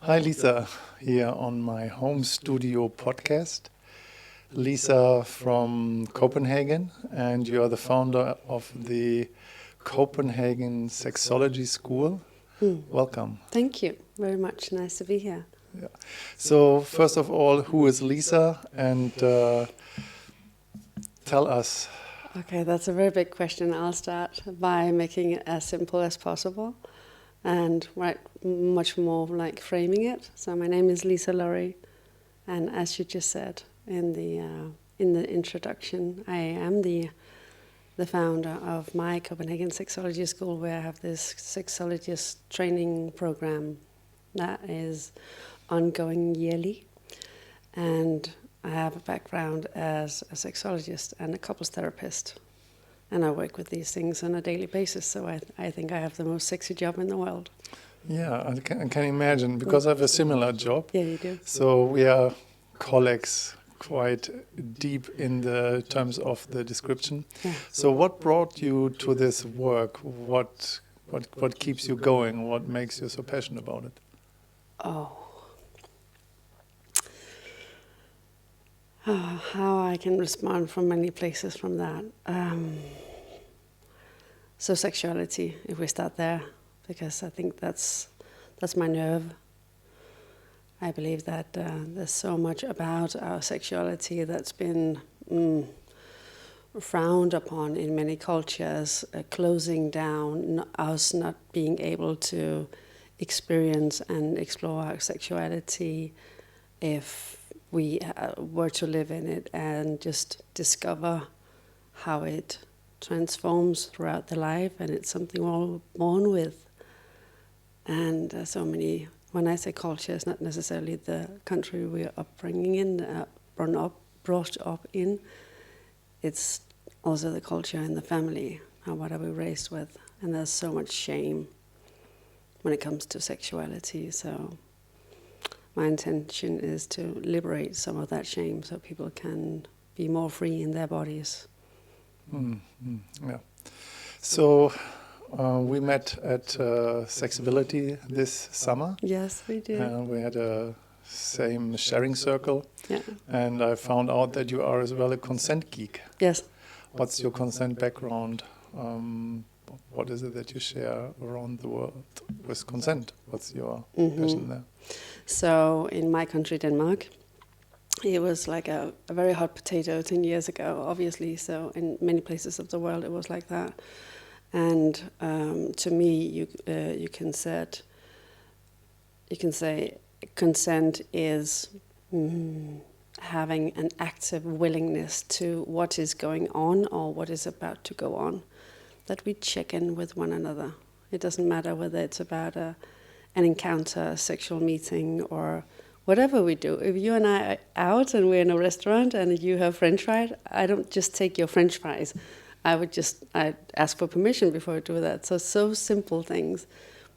Hi, Lisa, here on my home studio podcast. Lisa from Copenhagen, and you are the founder of the Copenhagen Sexology School. Welcome. Thank you very much. Nice to be here. Yeah. So, first of all, who is Lisa? And tell us. Okay, that's a very big question. I'll start by making it as simple as possible and much more like framing it. So my name is Lisa Lawrie, and as you just said in the introduction, I am the founder of my Copenhagen Sexology School, where I have this sexologist training program that is ongoing yearly, and I have a background as a sexologist and a couples therapist, and I work with these things on a daily basis, so I think I have the most sexy job in the world. Yeah, I can imagine, because I have a similar job. Yeah, you do. So we are colleagues quite deep in the terms of the description. Yeah. So what brought you to this work? What keeps you going? What makes you so passionate about it? How I can respond from many places from that. So sexuality, if we start there, because I think that's my nerve. I believe that there's so much about our sexuality that's been frowned upon in many cultures, closing down, us not being able to experience and explore our sexuality if we were to live in it and just discover how it transforms throughout the life, and it's something we're all born with. And so many, when I say culture, it's not necessarily the country we're upbringing in, brought up in. It's also the culture in the family, and what are we raised with. And there's so much shame when it comes to sexuality, so my intention is to liberate some of that shame so people can be more free in their bodies. Yeah. So we met at Sexuality this summer. Yes, we did. We had a same sharing circle. Yeah. And I found out that you are as well a consent geek. Yes. What's your consent background? What is it that you share around the world with consent? What's your passion there? So in my country, Denmark, it was like a very hot potato 10 years ago, obviously. So in many places of the world, it was like that. And to me, you can say consent is having an active willingness to what is going on or what is about to go on, that we check in with one another. It doesn't matter whether it's about an encounter, a sexual meeting, or whatever we do. If you and I are out and we're in a restaurant and you have French fries, I don't just take your French fries. I'd ask for permission before I do that. So simple things,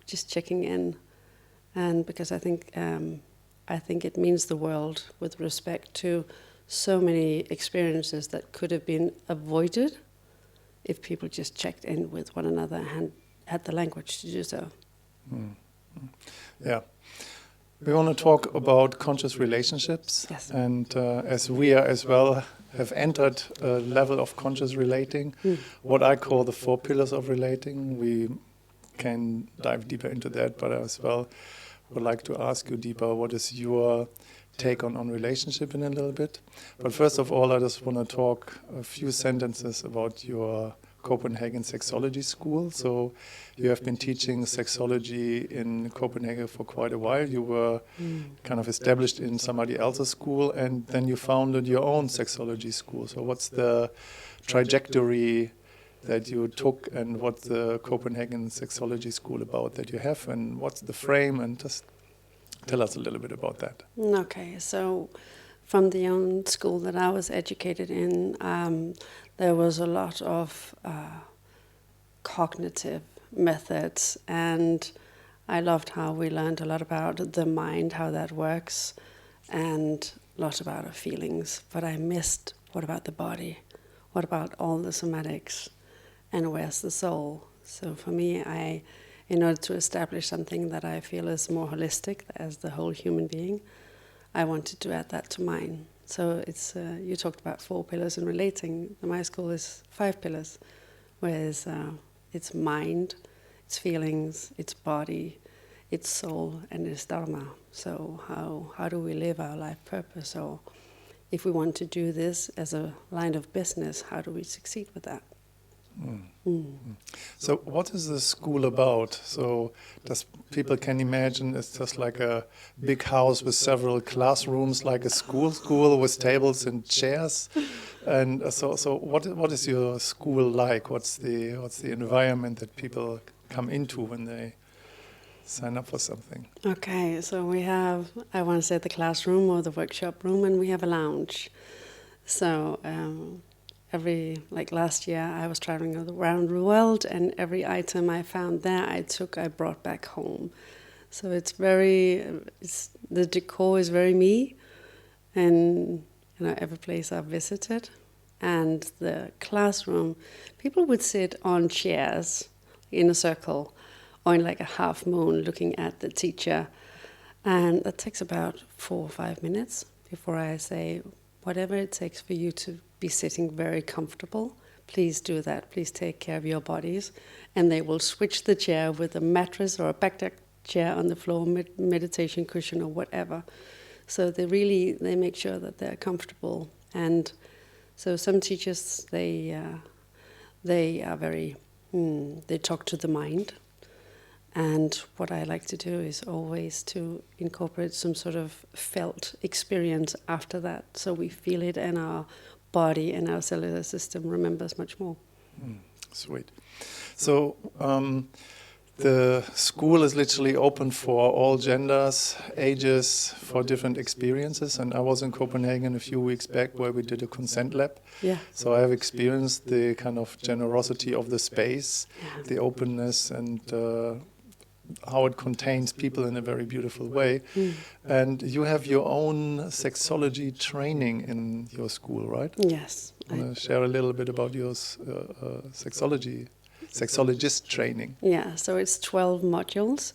just checking in, and because I think it means the world with respect to so many experiences that could have been avoided if people just checked in with one another and had the language to do so. Yeah. We want to talk about conscious relationships. Yes. And as we are as well have entered a level of conscious relating, what I call the 4 pillars of relating. We can dive deeper into that, but as well would like to ask you deeper, what is your take on relationship in a little bit. But first of all, I just want to talk a few sentences about your Copenhagen Sexology School. So you have been teaching sexology in Copenhagen for quite a while. You were kind of established in somebody else's school, and then you founded your own sexology school. So what's the trajectory that you took, and what's the Copenhagen Sexology School about that you have, and what's the frame, and just tell us a little bit about that. Okay, so from the own school that I was educated in, there was a lot of cognitive methods, and I loved how we learned a lot about the mind, how that works, and a lot about our feelings. But I missed, what about the body? What about all the somatics? And where's the soul? So for me, I in order to establish something that I feel is more holistic as the whole human being, I wanted to add that to mine. So it's you talked about 4 pillars in relating. My school is 5 pillars, whereas it's mind, it's feelings, it's body, it's soul, and it's dharma. So how do we live our life purpose? Or if we want to do this as a line of business, how do we succeed with that? So what is the school about? So people can imagine it's just like a big house with several classrooms, like a school with tables and chairs. And so what is your school like? What's the environment that people come into when they sign up for something? Okay, so we have, I want to say, the classroom or the workshop room, and we have a lounge. So like last year, I was traveling around the world, and every item I found there, I brought back home. So the decor is very me, and every place I've visited. And the classroom, people would sit on chairs in a circle, or in like a half moon, looking at the teacher, and that takes about 4 or 5 minutes before I say, whatever it takes for you to be sitting very comfortable, please do that. Please take care of your bodies. And they will switch the chair with a mattress or a backpack chair on the floor, meditation cushion or whatever. So they make sure that they're comfortable. And so some teachers, they are very, they talk to the mind. And what I like to do is always to incorporate some sort of felt experience after that, so we feel it and our body and our cellular system remembers much more. Sweet. So the school is literally open for all genders, ages, for different experiences. And I was in Copenhagen a few weeks back where we did a consent lab. Yeah. So I have experienced the kind of generosity of the space, the openness, and how it contains people in a very beautiful way. And you have your own sexology training in your school, right? Yes. Want to share a little bit about your sexologist training? Yeah, so it's 12 modules.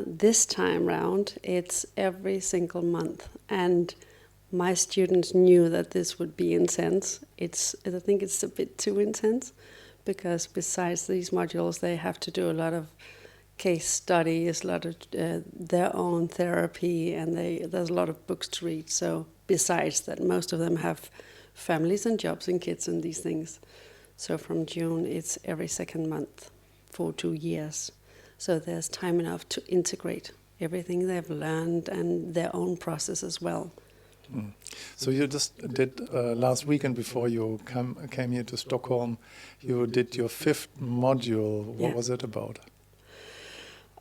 This time round, it's every single month. And my students knew that this would be intense. I think it's a bit too intense, because besides these modules, they have to do a lot of case studies, a lot of their own therapy, and there's a lot of books to read. So besides that, most of them have families and jobs and kids and these things. So from June, it's every second month for 2 years. So there's time enough to integrate everything they've learned and their own process as well. So you just did last weekend, before you came here to Stockholm, you did your 5th module. What was it about?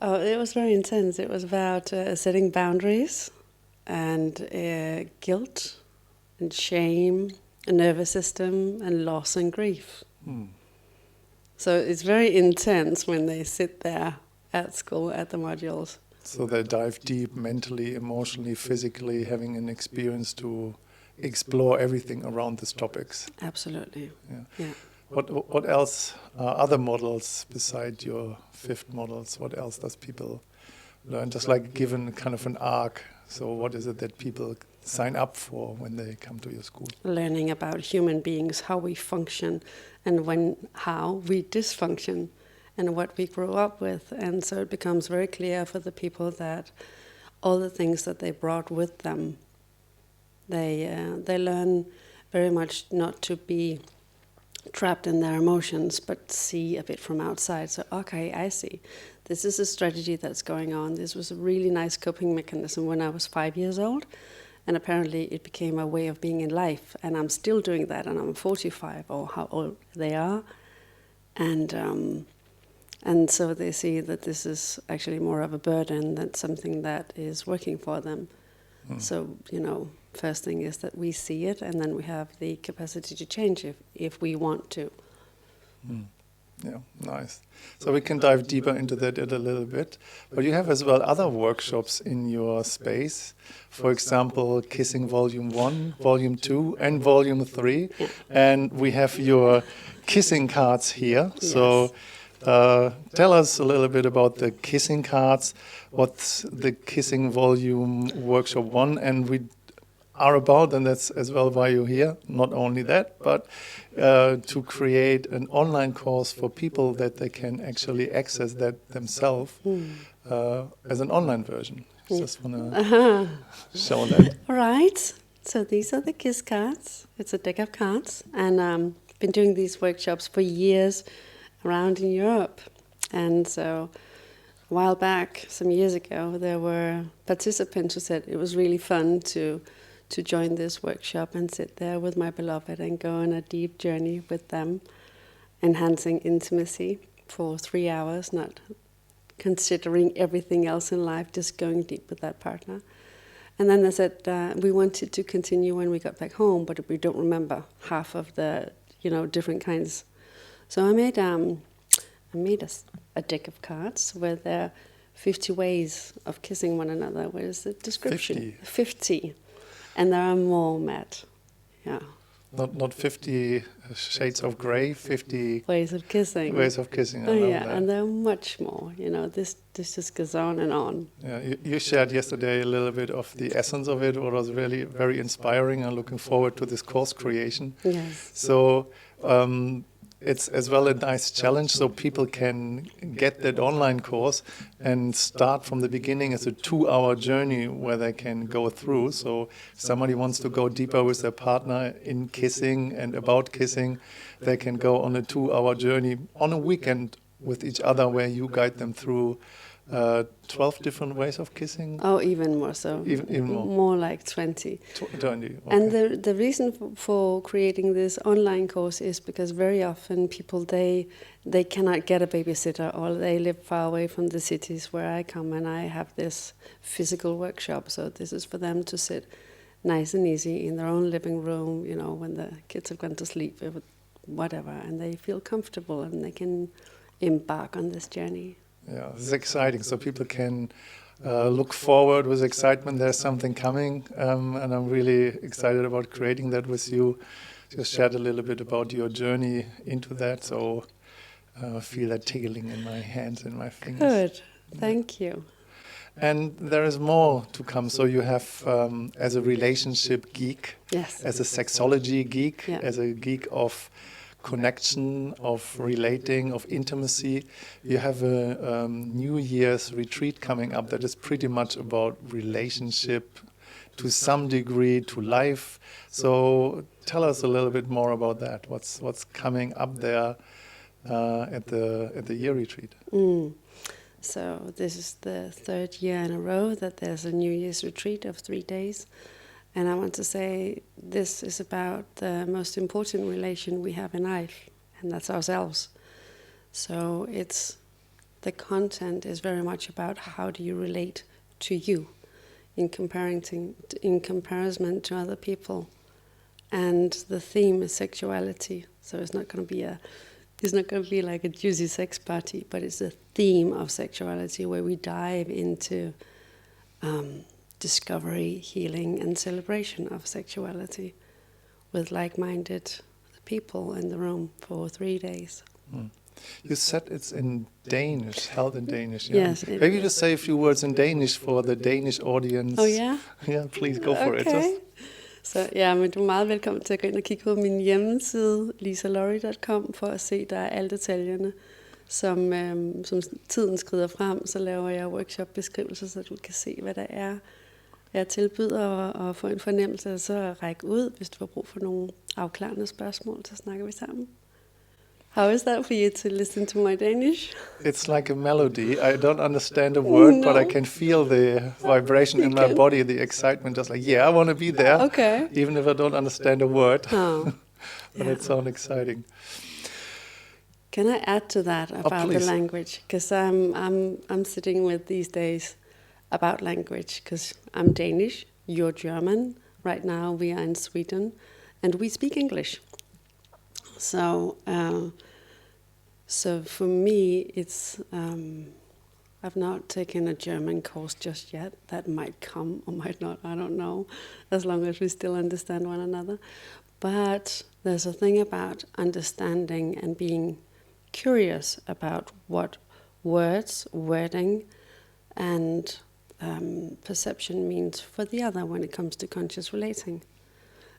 Oh, it was very intense. It was about setting boundaries and guilt and shame, a nervous system, and loss and grief. So it's very intense when they sit there at school at the modules. So they dive deep mentally, emotionally, physically, having an experience to explore everything around these topics. Absolutely. Yeah. What else are other models beside your 5th models? What else does people learn? Just like given kind of an arc. So what is it that people sign up for when they come to your school? Learning about human beings, how we function, and how we dysfunction, and what we grew up with. And so it becomes very clear for the people that all the things that they brought with them, they learn very much not to be trapped in their emotions, but see a bit from outside. So, okay, I see. This is a strategy that's going on. This was a really nice coping mechanism when I was 5 years old, and apparently it became a way of being in life, and I'm still doing that, and I'm 45, or how old they are, and so they see that this is actually more of a burden than something that is working for them. So, first thing is that we see it, and then we have the capacity to change if we want to. Yeah, nice. So we can dive deeper into that in a little bit. But you have as well other workshops in your space. For example, Kissing Volume 1, Volume 2, and Volume 3. Yeah. And we have your kissing cards here. Yes. So Tell us a little bit about the kissing cards, what's the Kissing Volume Workshop 1, and we are about, and that's as well why you're here, not only that, but to create an online course for people that they can actually access that themselves as an online version. Just want to show that. All right. So these are the kiss cards. It's a deck of cards, and I've been doing these workshops for years around in Europe. And so a while back, some years ago, there were participants who said it was really fun to join this workshop and sit there with my beloved and go on a deep journey with them, enhancing intimacy for 3 hours, not considering everything else in life, just going deep with that partner. And then they said we wanted to continue when we got back home, but we don't remember half of the different kinds. So I made a deck of cards where there are 50 ways of kissing one another. Where is the description? 50. And there are more, Matt. Yeah. Not 50 shades of grey, 50 ways of kissing. Ways of kissing. Oh yeah, and there are much more. This just goes on and on. Yeah, you shared yesterday a little bit of the essence of it, what was really very inspiring. I'm looking forward to this course creation. Yes. So it's as well a nice challenge, so people can get that online course and start from the beginning as a 2-hour journey where they can go through. So if somebody wants to go deeper with their partner in kissing and about kissing, they can go on a 2-hour journey on a weekend with each other where you guide them through 12 different ways of kissing. Oh, even more so. Even more. More like 20. 20. Okay. And the reason for creating this online course is because very often people, they cannot get a babysitter, or they live far away from the cities where I come, and I have this physical workshop. So this is for them to sit nice and easy in their own living room, when the kids have gone to sleep, whatever, and they feel comfortable and they can embark on this journey. Yeah, it's exciting. So people can look forward with excitement. There's something coming, and I'm really excited about creating that with you. Just shared a little bit about your journey into that. So I feel that tickling in my hands and my fingers. Good. Thank you. And there is more to come. So you have, as a relationship geek, yes, as a sexology geek, yeah, as a geek of connection, of relating, of intimacy. You have a New Year's retreat coming up that is pretty much about relationship to some degree, to life. So tell us a little bit more about that. What's coming up there at the year retreat? So this is the 3rd year in a row that there's a New Year's retreat of 3 days. And I want to say this is about the most important relation we have in life, and that's ourselves. So the content is very much about how do you relate to you in comparison to other people. And the theme is sexuality. So it's not going to be like a juicy sex party, but it's a theme of sexuality where we dive into discovery, healing, and celebration of sexuality with like-minded people in the room for 3 days. You said it's in Danish, held in Danish. Yeah? Yes. Maybe just say a few words in Danish for the Danish audience. Oh yeah? Yeah, please go for it. Okay. Så ja, men du er meget velkommen til at gå ind og kigge på min hjemmeside, lisalawrie.com, for at se, der er alle detaljerne. Som tiden skrider frem, så laver jeg workshop-beskrivelser, så du kan se, hvad der er, jeg tilbyder, og få en fornemmelse, og så række ud, hvis du har brug for nogle afklarende spørgsmål, så snakker vi sammen. How is that for you to listen to my Danish? It's like a melody. I don't understand a word, No. but I can feel the vibration in my body, the excitement, just like, yeah, I want to be there. Okay. Even if I don't understand a word. Oh. But Yeah. it sounds exciting. Can I add to that about the please. language? Because I'm sitting with these days about language, because I'm Danish, you're German. Right now we are in Sweden, and we speak English. So for me, it's I've not taken a German course just yet. That might come or might not, I don't know, as long as we still understand one another. But there's a thing about understanding and being curious about what words, wording, and perception means for the other when it comes to conscious relating.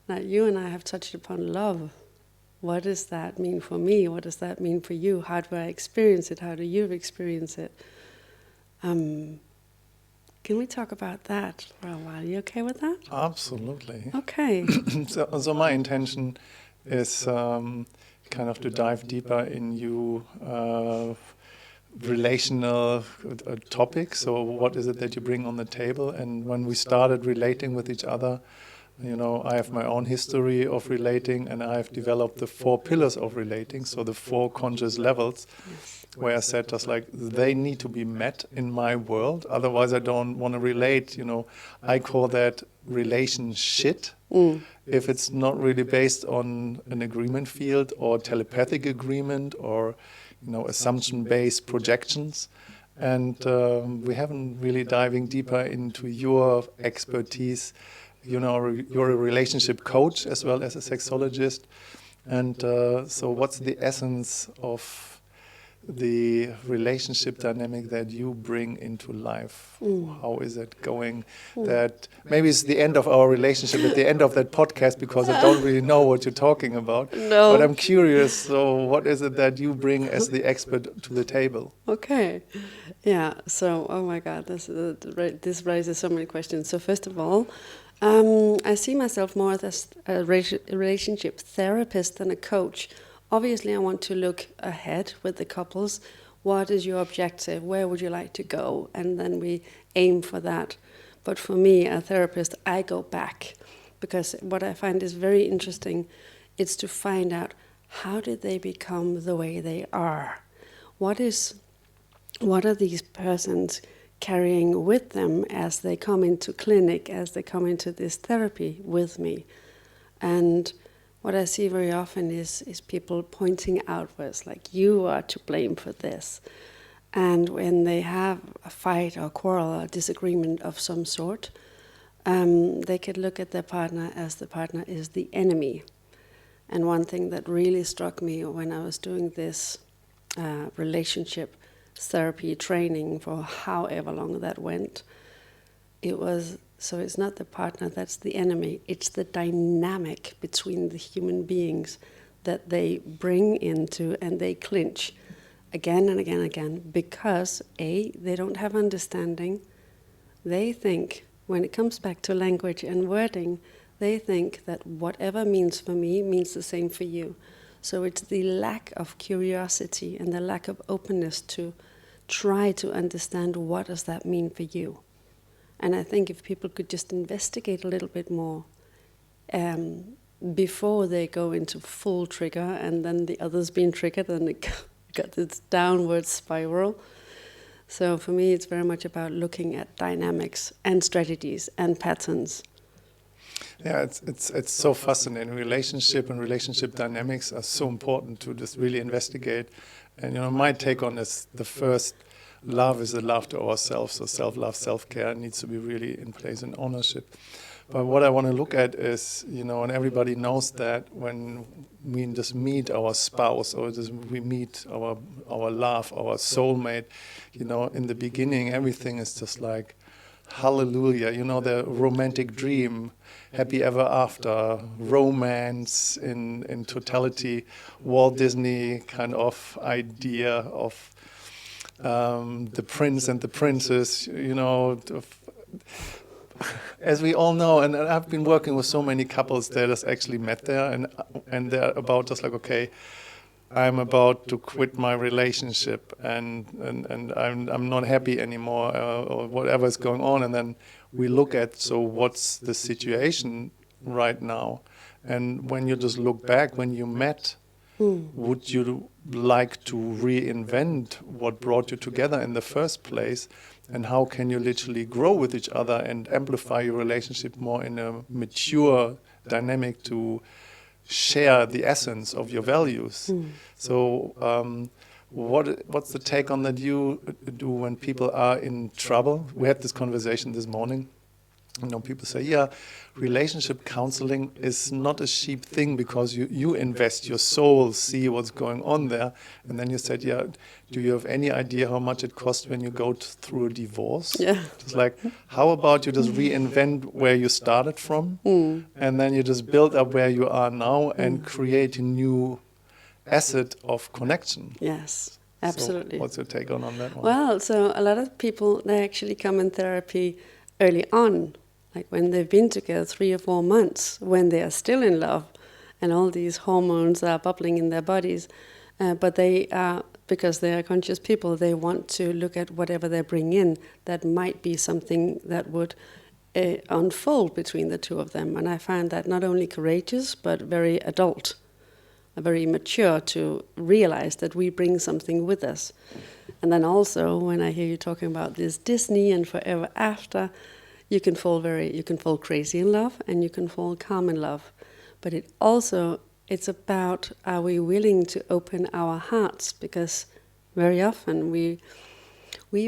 Now, you and I have touched upon love. What does that mean for me? What does that mean for you? How do I experience it? How do you experience it? Can we talk about that for a while? You okay with that? Absolutely. Okay. So my intention is kind of to dive deeper in you relational topics. So what is it that you bring on the table? And when we started relating with each other, I have my own history of relating, and I've developed the 4 pillars of relating, so the 4 conscious levels, where I said just like, they need to be met in my world, otherwise I don't want to relate. I call that relation shit. If it's not really based on an agreement field or telepathic agreement or assumption-based projections. And we haven't really diving deeper into your expertise. You're a relationship coach as well as a sexologist. And so what's the essence of the relationship dynamic that you bring into life? How is it going? That maybe it's the end of our relationship at the end of that podcast, because I don't really know what you're talking about. No. But I'm curious, so what is it that you bring as the expert to the table? Okay. Yeah. So, oh my God, this raises so many questions. So first of all, I see myself more as a relationship therapist than a coach. Obviously, I want to look ahead with the couples. What is your objective? Where would you like to go? And then we aim for that. But for me, a therapist, I go back, because what I find is very interesting, it's to find out, how did they become the way they are? What are these persons carrying with them as they come into clinic, as they come into this therapy with me? And what I see very often is people pointing outwards, like, you are to blame for this. And when they have a fight or quarrel or disagreement of some sort, they could look at their partner as the partner is the enemy. And one thing that really struck me when I was doing this relationship therapy training for however long that went, it was, so it's not the partner that's the enemy, it's the dynamic between the human beings that they bring into, and they clinch again and again and again, because they don't have understanding. They think, when it comes back to language and wording, they think that whatever means for me means the same for you. So it's the lack of curiosity and the lack of openness to try to understand, what does that mean for you? And I think if people could just investigate a little bit more before they go into full trigger, and then the others being triggered, and it got this downward spiral. So for me, it's very much about looking at dynamics and strategies and patterns. Yeah, it's so fascinating. Relationship and relationship dynamics are so important to just really investigate. And my take on this, the first love is a love to ourselves. So self-love, self-care needs to be really in place, and ownership. But what I want to look at is, and everybody knows that when we just meet our spouse, or just we meet our love, our soulmate, in the beginning, everything is just like, hallelujah, the romantic dream, happy ever after, romance in totality, Walt Disney kind of idea of the prince and the princess, as we all know, and I've been working with so many couples that has actually met there, and they're about just like, okay, I'm about to quit my relationship, and I'm not happy anymore, or whatever is going on. And then we look at, so what's the situation right now? And when you just look back, when you met, would you like to reinvent what brought you together in the first place? And how can you literally grow with each other and amplify your relationship more in a mature dynamic to share the essence of your values? So what's the take on that you do when people are in trouble? We had this conversation this morning, People say, yeah, relationship counseling is not a cheap thing because you invest your soul, see what's going on there. And then you said, yeah, do you have any idea how much it costs when you go through a divorce? Yeah. It's like, how about you just reinvent where you started from, and then you just build up where you are now and create a new asset of connection. Yes, absolutely. So what's your take on that one? Well, so a lot of people, they actually come in therapy early on, like when they've been together 3 or 4 months, when they are still in love, and all these hormones are bubbling in their bodies. But they are, because they are conscious people, they want to look at whatever they bring in that might be something that would unfold between the two of them. And I find that not only courageous, but very adult, very mature to realize that we bring something with us. And then also, when I hear you talking about this Disney and forever after, you can fall crazy in love and you can fall calm in love. But it's about, are we willing to open our hearts? Because very often we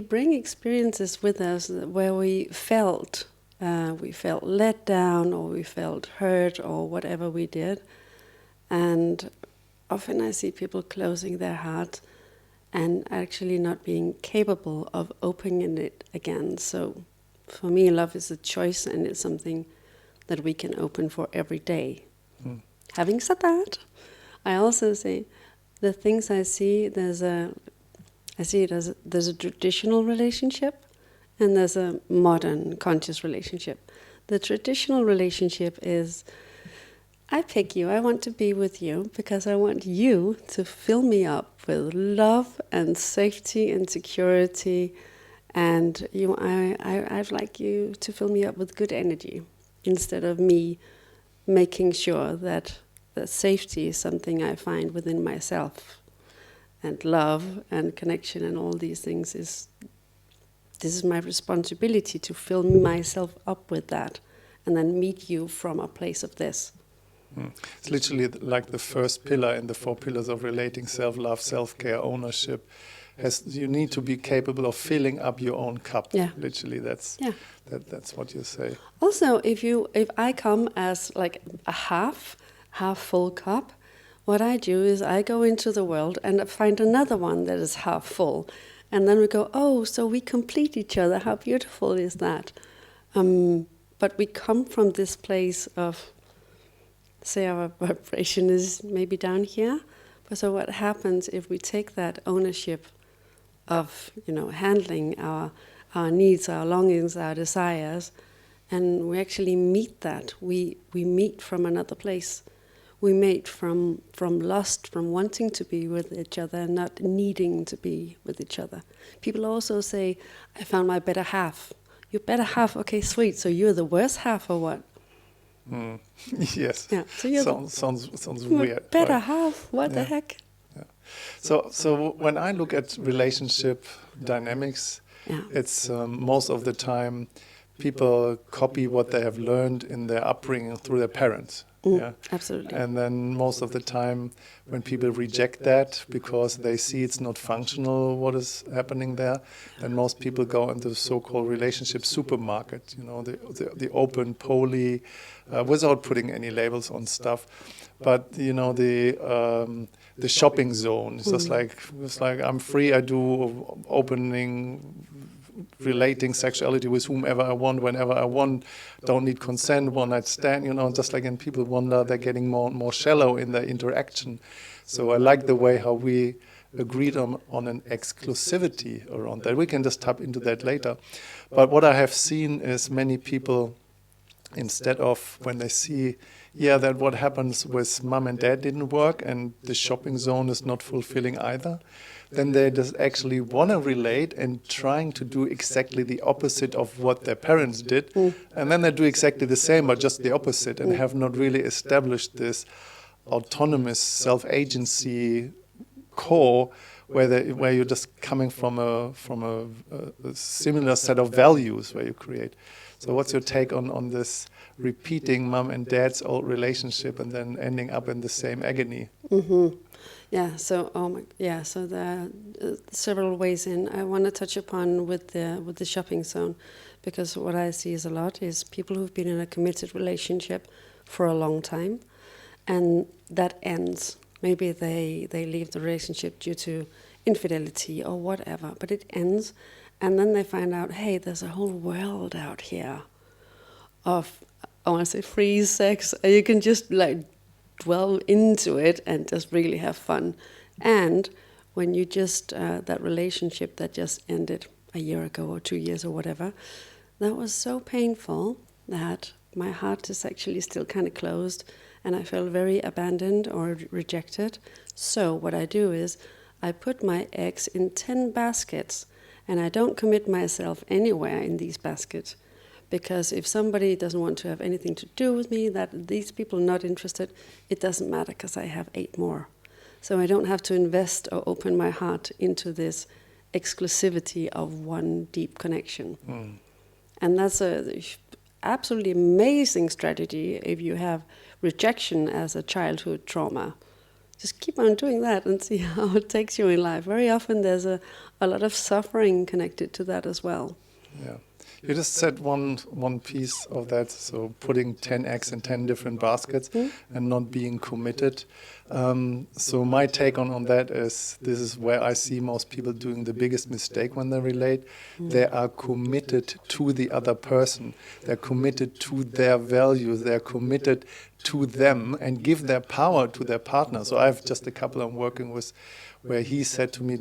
bring experiences with us where we felt let down, or we felt hurt, or whatever we did. And often I see people closing their heart and actually not being capable of opening it again. So for me, love is a choice, and it's something that we can open for every day. Having said that, I also say the things I see, there's a traditional relationship and there's a modern conscious relationship. The traditional relationship is, I pick you, I want to be with you because I want you to fill me up with love and safety and security, and I'd like you to fill me up with good energy, instead of me making sure that safety is something I find within myself, and love and connection and all these things this is my responsibility to fill myself up with that, and then meet you from a place of this. It's literally like the first pillar in the 4 pillars of relating: self-love, self-care, ownership. You need to be capable of filling up your own cup. Yeah. Literally, that's what you say. Also, if I come as like a half full cup, what I do is I go into the world and find another one that is half full, and then we go, oh, so we complete each other. How beautiful is that? But we come from this place of, say, our vibration is maybe down here. But so what happens if we take that ownership of, handling our needs, our longings, our desires, and we actually meet that. We meet from another place. We meet from lust, from wanting to be with each other, not needing to be with each other. People also say, I found my better half. Your better half, okay, sweet. So you're the worst half, or what? Yes. Yeah. So you're sounds weird. Better right? half. What the heck? Yeah. So when I look at relationship dynamics, it's most of the time people copy what they have learned in their upbringing through their parents. Yeah, absolutely. And then most of the time when people reject that because they see it's not functional what is happening there, then most people go into the so-called relationship supermarket, the open poly, without putting any labels on stuff. But the shopping zone, it's just like I'm free, I do opening, relating sexuality with whomever I want, whenever I want, don't need consent, one night stand, just like, and people wonder, they're getting more and more shallow in their interaction. So I like the way how we agreed on an exclusivity around that. We can just tap into that later. But what I have seen is many people, instead of when they see, that what happens with mom and dad didn't work and the shopping zone is not fulfilling either, then they just actually want to relate and trying to do exactly the opposite of what their parents did. And then they do exactly the same, but just the opposite, and have not really established this autonomous self-agency core where you're just coming from a similar set of values where you create. So what's your take on this repeating mom and dad's old relationship and then ending up in the same agony? Mm-hmm. Yeah. So so there are several ways in. I want to touch upon with the shopping zone, because what I see is a lot is people who've been in a committed relationship for a long time, and that ends. Maybe they leave the relationship due to infidelity or whatever, but it ends, and then they find out, hey, there's a whole world out here of, I want to say, free sex. You can just like dwell into it and just really have fun. And when you just, that relationship that just ended a year ago or 2 years or whatever, that was so painful that my heart is actually still kind of closed, and I felt very abandoned or rejected. So what I do is I put my eggs in 10 baskets, and I don't commit myself anywhere in these baskets. Because if somebody doesn't want to have anything to do with me, that these people are not interested, it doesn't matter because I have 8 more. So I don't have to invest or open my heart into this exclusivity of one deep connection. And that's a absolutely amazing strategy if you have rejection as a childhood trauma. Just keep on doing that and see how it takes you in life. Very often there's a lot of suffering connected to that as well. Yeah. You just said one piece of that, so putting 10 eggs in 10 different baskets and not being committed. So my take on that is, this is where I see most people doing the biggest mistake when they relate. They are committed to the other person. They're committed to their values. They're committed to them and give their power to their partner. So I have just a couple I'm working with where he said to me,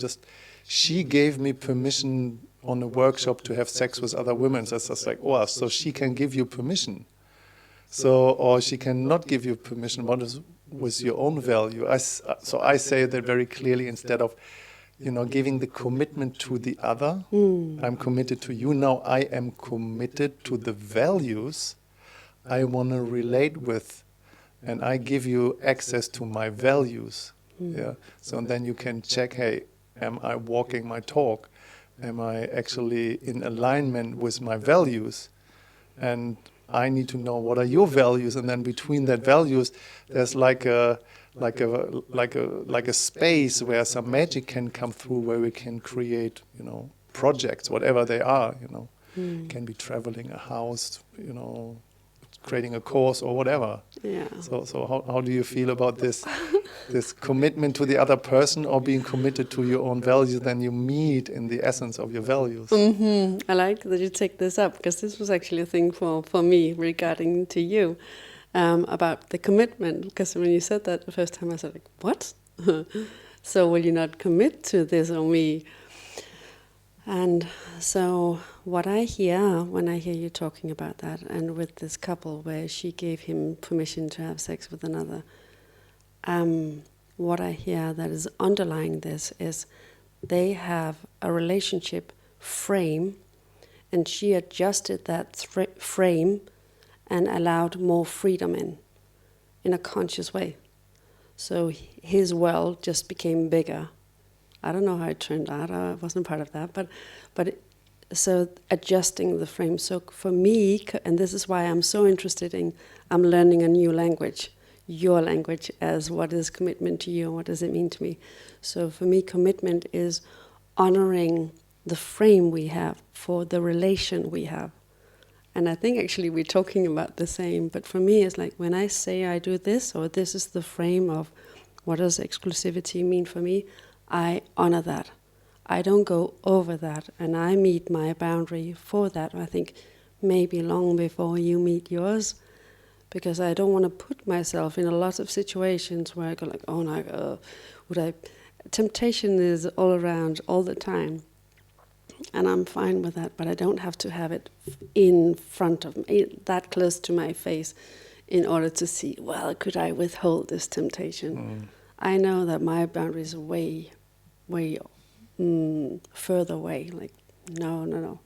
she gave me permission on a workshop to have sex with other women. So it's just like, oh, so she can give you permission. So, or she cannot give you permission. What is with your own value? So I say that very clearly, instead of, giving the commitment to the other. I'm committed to you. Now I am committed to the values I want to relate with, and I give you access to my values. Yeah. So then you can check, hey, am I walking my talk? Am I actually in alignment with my values? And I need to know what are your values, and then between that values, there's like a space where some magic can come through, where we can create, projects, whatever they are. It can be traveling a house, creating a course or whatever. Yeah. So how do you feel about this? This commitment to the other person, or being committed to your own values, then you meet in the essence of your values. I like that you take this up, because this was actually a thing for me regarding to you, about the commitment. Because when you said that the first time, I said, like, what? So will you not commit to this or me? And so what I hear when I hear you talking about that, and with this couple where she gave him permission to have sex with another, what I hear that is underlying this is they have a relationship frame, and she adjusted that frame and allowed more freedom in a conscious way. So his world just became bigger. I don't know how it turned out. I wasn't part of that, so adjusting the frame. So for me, and this is why I'm so interested I'm learning a new language. Your language, as what is commitment to you and what does it mean to me. So for me, commitment is honoring the frame we have for the relation we have. And I think actually we're talking about the same, but for me it's like when I say I do this, or this is the frame of what does exclusivity mean for me, I honor that. I don't go over that, and I meet my boundary for that. I think maybe long before you meet yours, because I don't want to put myself in a lot of situations where I go like, oh no, temptation is all around all the time. And I'm fine with that, but I don't have to have it in front of me, that close to my face, in order to see, well, could I withhold this temptation? I know that my boundary is way further away, like, no.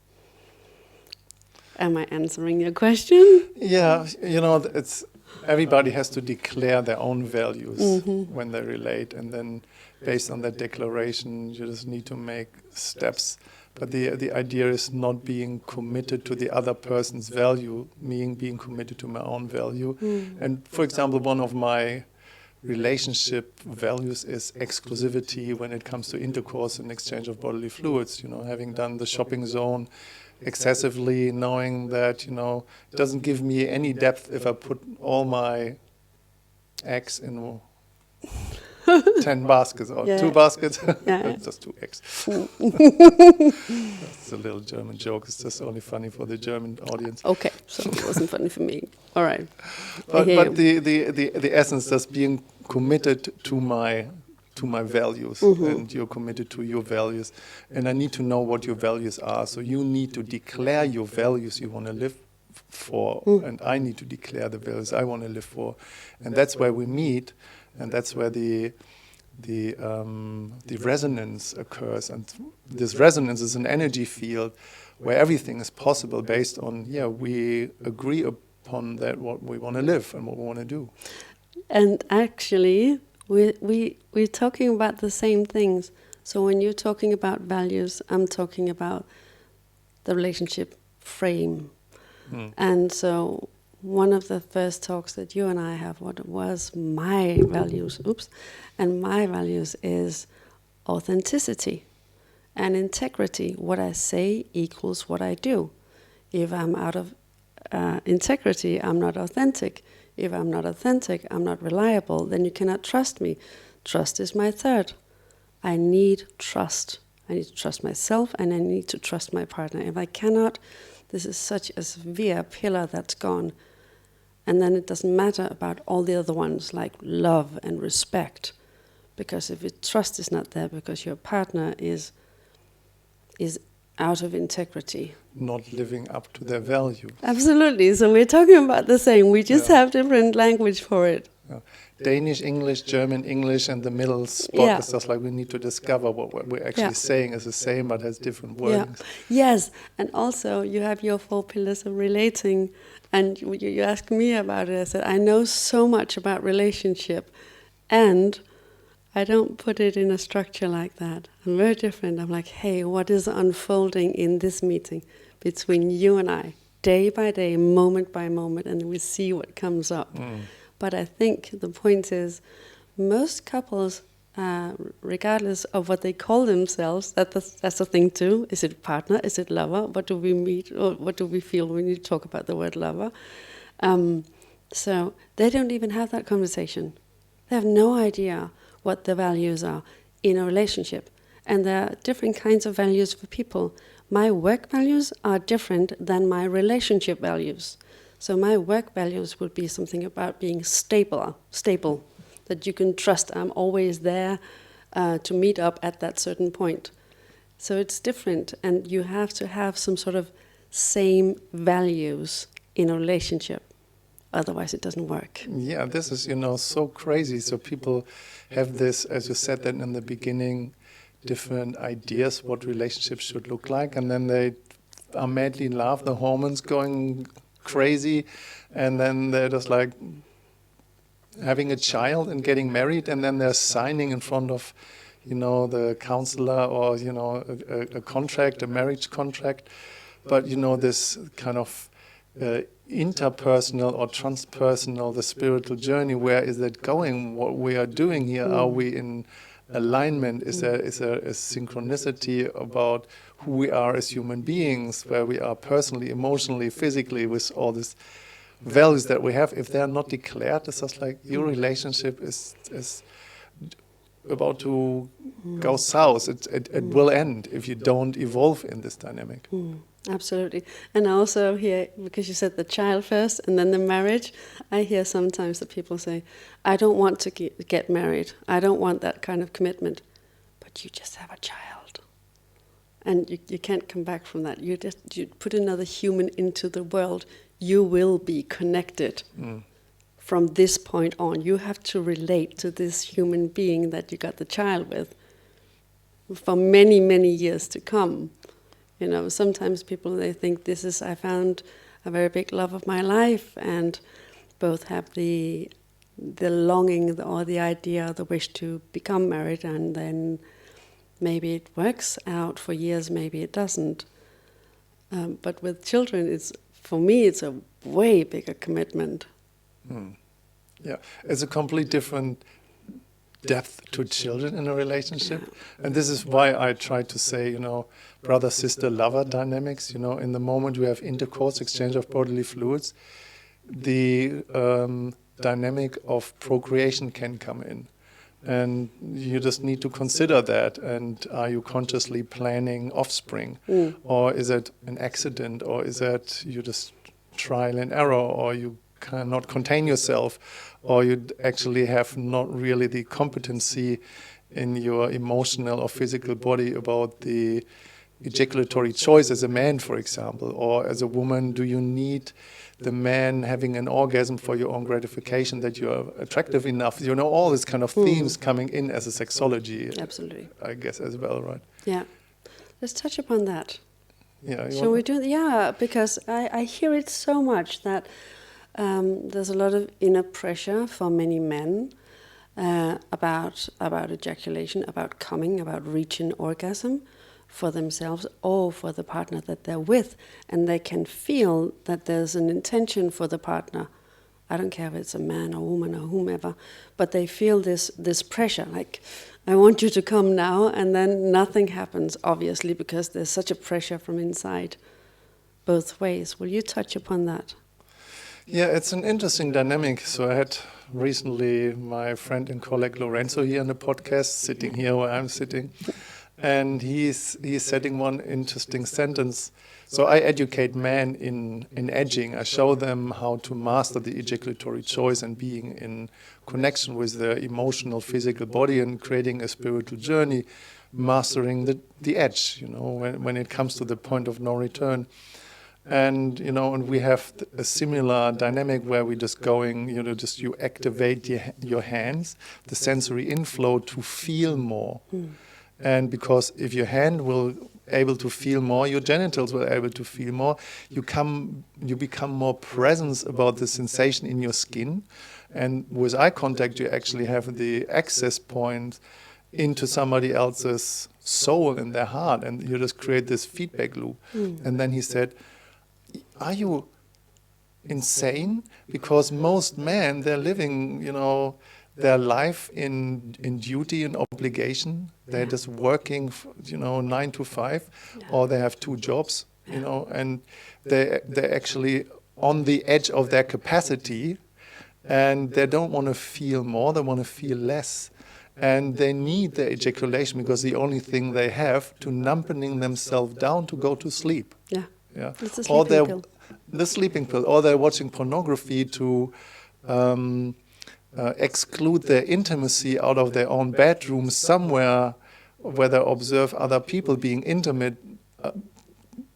Am I answering your question? Yeah, it's everybody has to declare their own values when they relate, and then based on that declaration, you just need to make steps. But the idea is not being committed to the other person's value, being committed to my own value. And for example, one of my relationship values is exclusivity when it comes to intercourse and exchange of bodily fluids. Having done the shopping zone, excessively, knowing that, it doesn't give me any depth if I put all my eggs in 10 baskets or 2 baskets. Just 2 eggs. That's a little German joke. It's just only funny for the German audience. Okay, so it wasn't funny for me. All right. But the essence is being committed to my values, and you're committed to your values, and I need to know what your values are. So you need to declare your values you want to live for, and I need to declare the values I want to live for, and that's where we meet, and that's where the resonance occurs. And this resonance is an energy field where everything is possible based on we agree upon that what we want to live and what we want to do. And actually, we're talking about the same things. So when you're talking about values, I'm talking about the relationship frame. And so one of the first talks that you and I have, what was my values, and my values is authenticity and integrity. What I say equals what I do. If I'm out of integrity, I'm not authentic. If I'm not authentic, I'm not reliable, then you cannot trust me. Trust is my third. I need trust. I need to trust myself, and I need to trust my partner. If I cannot, this is such a severe pillar that's gone. And then it doesn't matter about all the other ones, like love and respect. Because if trust is not there, because your partner is out of integrity. Not living up to their value. Absolutely. So we're talking about the same. We just have different language for it. Yeah. Danish, English, German, English, and the middle spot is just like we need to discover what we're actually saying is the same but has different wordings. Yeah. Yes. And also you have your 4 pillars of relating. And you asked me about it. I said, I know so much about relationship, and I don't put it in a structure like that. I'm very different. I'm like, hey, what is unfolding in this meeting between you and I, day by day, moment by moment, and we see what comes up. But I think the point is, most couples, regardless of what they call themselves, that's the thing too. Is it partner? Is it lover? What do we meet? Or what do we feel when you talk about the word lover? So they don't even have that conversation. They have no idea what the values are in a relationship. And there are different kinds of values for people. My work values are different than my relationship values. So my work values would be something about being stable, that you can trust I'm always there to meet up at that certain point. So it's different, and you have to have some sort of same values in a relationship. Otherwise, it doesn't work. Yeah, this is, so crazy. So people have this, as you said that in the beginning, different ideas what relationships should look like, and then they are madly in love, the hormones going crazy, and then they're just like having a child and getting married, and then they're signing in front of, the counselor or, a contract, a marriage contract. But, this kind of interpersonal or transpersonal, the spiritual journey, where is that going? What we are doing here, are we in alignment? Is there a synchronicity about who we are as human beings, where we are personally, emotionally, physically, with all these values that we have? If they are not declared, it's just like your relationship is about to go south. It will end if you don't evolve in this dynamic. Absolutely. And also here, because you said the child first and then the marriage, I hear sometimes that people say, I don't want to get married. I don't want that kind of commitment. But you just have a child. And you can't come back from that. You put another human into the world, you will be connected from this point on. You have to relate to this human being that you got the child with for many, many years to come. Sometimes people, they think I found a very big love of my life, and both have the longing or the idea, the wish to become married, and then maybe it works out for years, maybe it doesn't. But with children, for me, it's a way bigger commitment. Yeah, it's a completely different depth to children in a relationship. And this is why I try to say, brother, sister, lover dynamics. In the moment we have intercourse, exchange of bodily fluids, the dynamic of procreation can come in. And you just need to consider that. And are you consciously planning offspring? Or is it an accident? Or is that you just trial and error? Or you cannot contain yourself? Or you actually have not really the competency in your emotional or physical body about the ejaculatory choice as a man, for example? Or as a woman, do you need the man having an orgasm for your own gratification, that you are attractive enough? All these kind of themes coming in as a sexology. Absolutely. I guess as well, right? Yeah. Let's touch upon that. Yeah. Shall we do it? Yeah, because I hear it so much that there's a lot of inner pressure for many men about ejaculation, about coming, about reaching orgasm for themselves or for the partner that they're with, and they can feel that there's an intention for the partner. I don't care if it's a man or woman or whomever, but they feel this pressure, like, I want you to come now, and then nothing happens, obviously, because there's such a pressure from inside both ways. Will you touch upon that? Yeah, it's an interesting dynamic. So I had recently my friend and colleague Lorenzo here on the podcast, sitting here where I'm sitting. And he's setting one interesting sentence. So I educate men in edging. I show them how to master the ejaculatory choice and being in connection with their emotional, physical body and creating a spiritual journey, mastering the edge, when it comes to the point of no return. And, and we have a similar dynamic where we just going, you activate your hands, the sensory inflow to feel more. And because if your hand will able to feel more, your genitals will able to feel more, you become more present about the sensation in your skin. And with eye contact, you actually have the access point into somebody else's soul in their heart, and you just create this feedback loop. And then he said, are you insane? Because most men, they're living, their life in duty and obligation. They're just working, 9 to 5, or they have 2 jobs, and they're actually on the edge of their capacity, and they don't want to feel more, they want to feel less. And they need the ejaculation because the only thing they have to numbing themselves down to go to sleep. Yeah. It's a Or sleeping pill. The sleeping pill. Or they're watching pornography to exclude their intimacy out of their own bedroom somewhere where they observe other people being intimate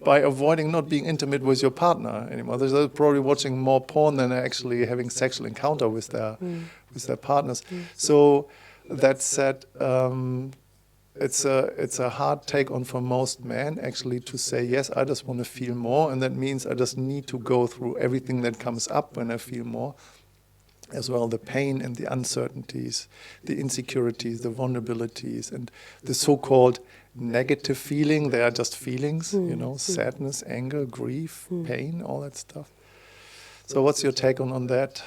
by avoiding not being intimate with your partner anymore. They're probably watching more porn than actually having sexual encounter with their partners. So that said, it's a hard take on for most men actually to say, yes, I just want to feel more, and that means I just need to go through everything that comes up when I feel more, as well the pain and the uncertainties, the insecurities, the vulnerabilities, and the so-called negative feeling. They are just feelings, sadness, anger, grief, pain, all that stuff. So what's your take on that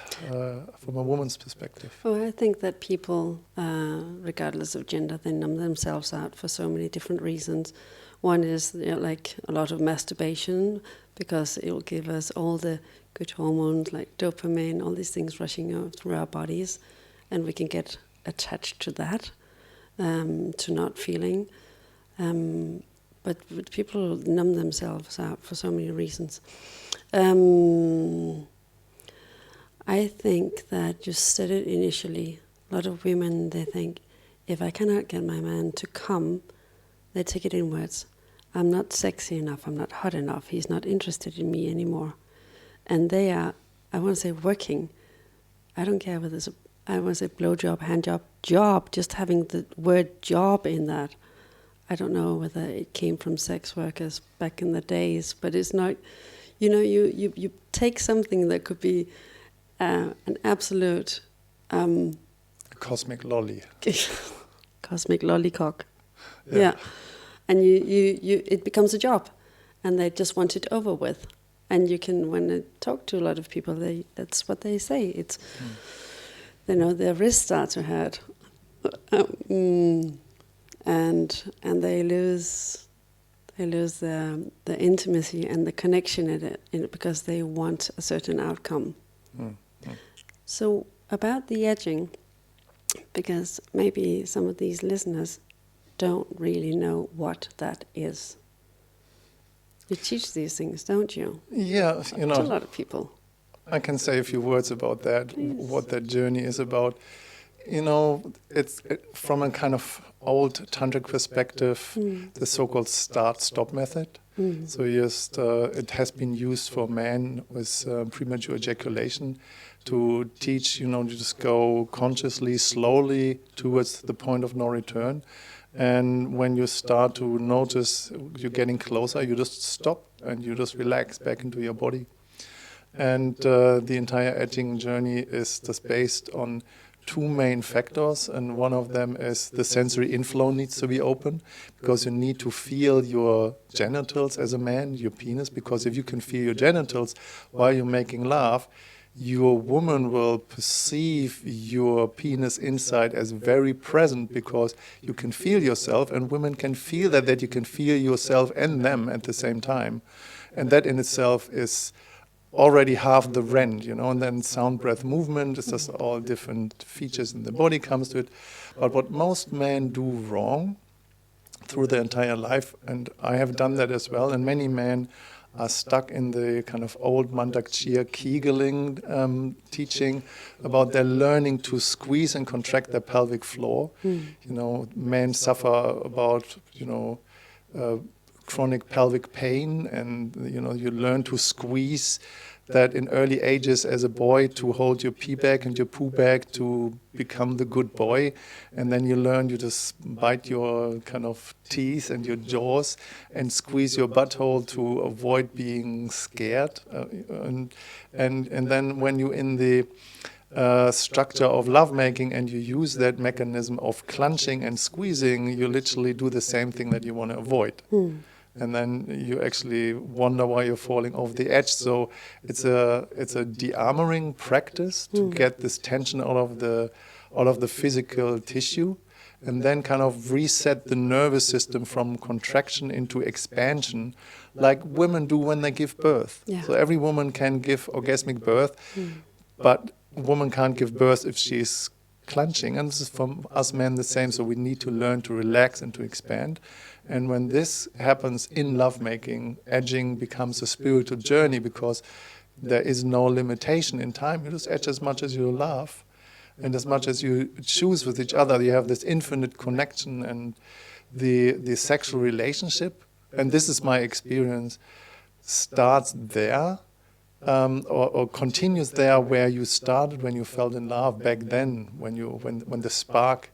from a woman's perspective? Well, I think that people, regardless of gender, they numb themselves out for so many different reasons. One is like a lot of masturbation, because it will give us all the good hormones like dopamine, all these things rushing out through our bodies, and we can get attached to that, to not feeling. But people numb themselves out for so many reasons. I think that you said it initially. A lot of women, they think, if I cannot get my man to come, they take it inwards. I'm not sexy enough, I'm not hot enough, he's not interested in me anymore. And they are, I want to say working. I don't care whether it's I want to say blowjob, handjob, job, just having the word job in that. I don't know whether it came from sex workers back in the days, but it's not, you take something that could be an absolute... cosmic lolly. Cosmic lollycock. Yeah. And you it becomes a job, and they just want it over with. And you can, when I talk to a lot of people, that's what they say. It's, their wrist starts to hurt. and they lose the intimacy and the connection in it because they want a certain outcome. So about the edging, because maybe some of these listeners don't really know what that is. You teach these things, don't you? Yeah, To a lot of people. I can say a few words about that, Please. what that journey is about. It's from a kind of old tantric perspective, the so-called start-stop method. So it has been used for men with premature ejaculation to teach, you just go consciously, slowly towards the point of no return. And when you start to notice you're getting closer, you just stop and you just relax back into your body. And the entire edging journey is just based on two main factors, and one of them is the sensory inflow needs to be open, because you need to feel your genitals as a man, your penis, because if you can feel your genitals while you're making love, your woman will perceive your penis inside as very present, because you can feel yourself, and women can feel that you can feel yourself and them at the same time. And that in itself is already half the rent, and then sound, breath, movement, it's just all different features in the body comes to it. But what most men do wrong through their entire life, and I have done that as well, and many men are stuck in the kind of old Mandakshir Kegeling teaching about their learning to squeeze and contract their pelvic floor. Men suffer about, chronic pelvic pain, and you learn to squeeze that in early ages as a boy, to hold your pee bag and your poo bag to become the good boy, and then you learn you just bite your kind of teeth and your jaws and squeeze your butthole to avoid being scared, and then when you're in the structure of lovemaking and you use that mechanism of clenching and squeezing, you literally do the same thing that you want to avoid. And then you actually wonder why you're falling off the edge. So it's a de-armoring practice to get this tension out of the physical tissue, and then kind of reset the nervous system from contraction into expansion, like women do when they give birth. Yeah. So every woman can give orgasmic birth, but a woman can't give birth if she's clenching. And this is from us men the same. So we need to learn to relax and to expand. And when this happens in lovemaking, edging becomes a spiritual journey, because there is no limitation in time. You just edge as much as you love, and as much as you choose with each other. You have this infinite connection, and the sexual relationship, and this is my experience, starts there, or continues there where you started when you fell in love back then, when the spark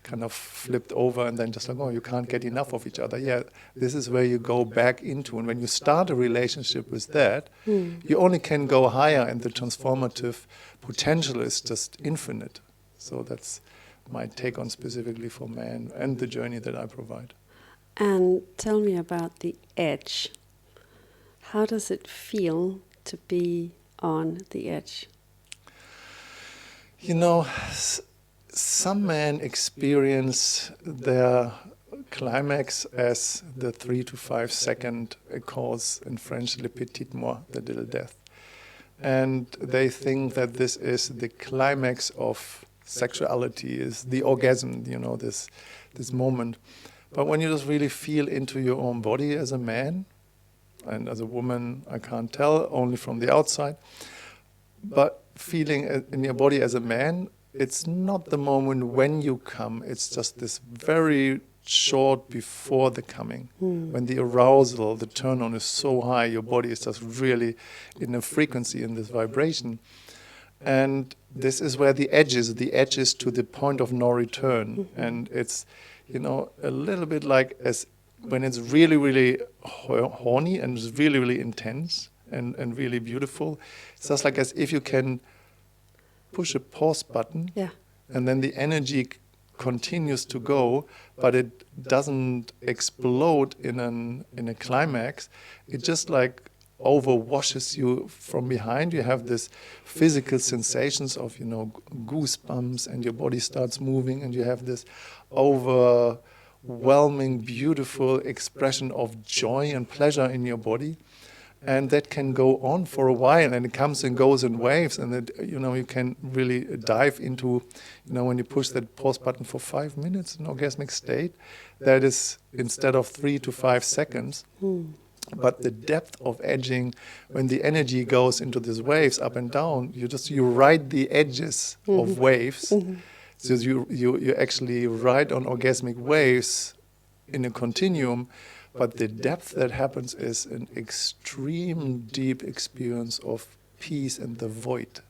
kind of flipped over, and then just like, oh, you can't get enough of each other. Yeah, this is where you go back into. And when you start a relationship with that, you only can go higher, and the transformative potential is just infinite. So that's my take on specifically for men and the journey that I provide. And tell me about the edge. How does it to be on the edge? Some men experience their climax as the 3 to 5 second, it calls in French le petit mort, the little death. And they think that this is the climax of sexuality, is the orgasm, this moment. But when you just really feel into your own body as a man, and as a woman, I can't tell, only from the outside, but feeling in your body as a man, it's not the moment when you come, it's just this very short before the coming, when the arousal, the turn on is so high, your body is just really in a frequency, in this vibration. And this is where the edge is to the point of no return. And it's, a little bit like as when it's really, really horny and it's really, really intense and really beautiful. It's just like as if you can push a pause button, and then the energy continues to go, but it doesn't explode in a climax. It just like overwashes you from behind. You have this physical sensations of, goosebumps, and your body starts moving, and you have this overwhelming, beautiful expression of joy and pleasure in your body. And that can go on for a while, and it comes and goes in waves, and it, you can really dive into, when you push that pause button for 5 minutes, an orgasmic state, that is instead of 3 to 5 seconds. But the depth of edging, when the energy goes into these waves up and down, you ride the edges of waves. So you actually ride on orgasmic waves in a continuum. But the depth that happens is an extreme deep experience of peace and the void,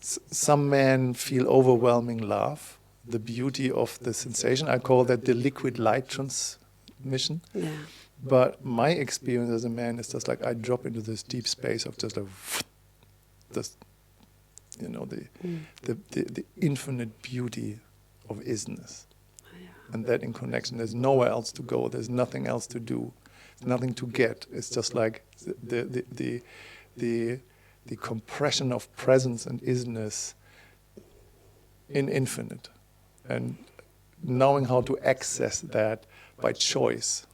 Some men feel overwhelming love, the beauty of the sensation. I call that the liquid light transmission. Yeah. But my experience as a man is just like I drop into this deep space of just like, the infinite beauty of isness. And that in connection, there's nowhere else to go. There's nothing else to do. There's nothing to get. It's just like the compression of presence and isness in infinite, and knowing how to access that by choice.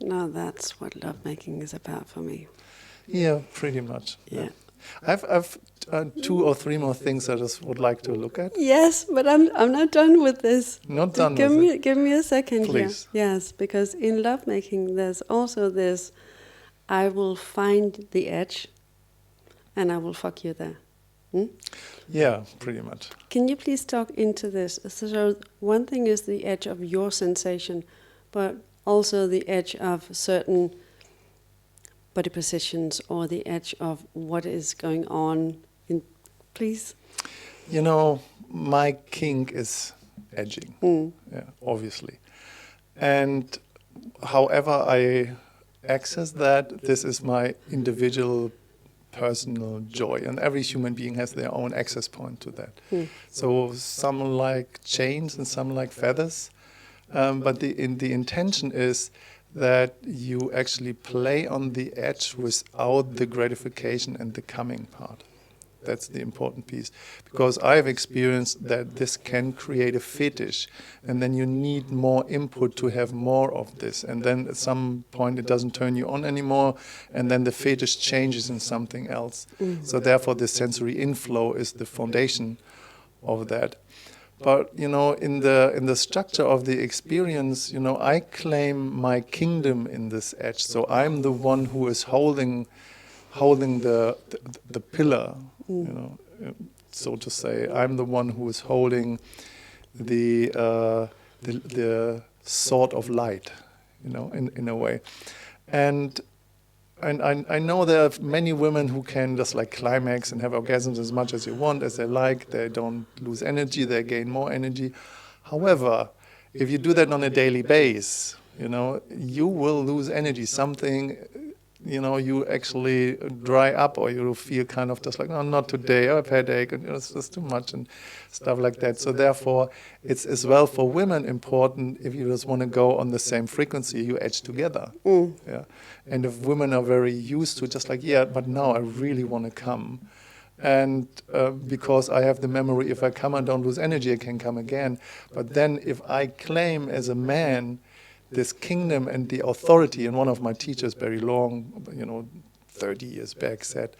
No, that's what lovemaking is about for me. Yeah, pretty much. Yeah. I've 2 or 3 more things I just would like to look at. Yes, but I'm not done with this. Not done with it. Give me a second. Please. Here. Yes, because in lovemaking there's also this, I will find the edge and I will fuck you there. Yeah, pretty much. Can you please talk into this? So one thing is the edge of your sensation, but also the edge of certain body positions or the edge of what is going on. Please? My kink is edging, yeah, obviously. And however I access that, this is my individual personal joy. And every human being has their own access point to that. So some like chains and some like feathers. But the intention is that you actually play on the edge without the gratification and the coming part. That's the important piece. Because I've experienced that this can create a fetish, and then you need more input to have more of this. And then at some point it doesn't turn you on anymore, and then the fetish changes in something else. So therefore the sensory inflow is the foundation of that. But, in the structure of the experience, I claim my kingdom in this edge. So I'm the one who is holding the pillar, so to say. I'm the one who is holding the sword of light, in a way. And I know there are many women who can just like climax and have orgasms as much as they want, as they like. They don't lose energy, they gain more energy. However, if you do that on a daily basis, you will lose energy. Something, you actually dry up, or you feel kind of just like, no, not today, I have a headache, and it's just too much and stuff like that. So therefore, it's as well for women important, if you just want to go on the same frequency, you edge together. Yeah. And if women are very used to just like, yeah, but now I really want to come. And because I have the memory, if I come and don't lose energy, I can come again. But then if I claim as a man this kingdom and the authority, and one of my teachers very long, 30 years back said,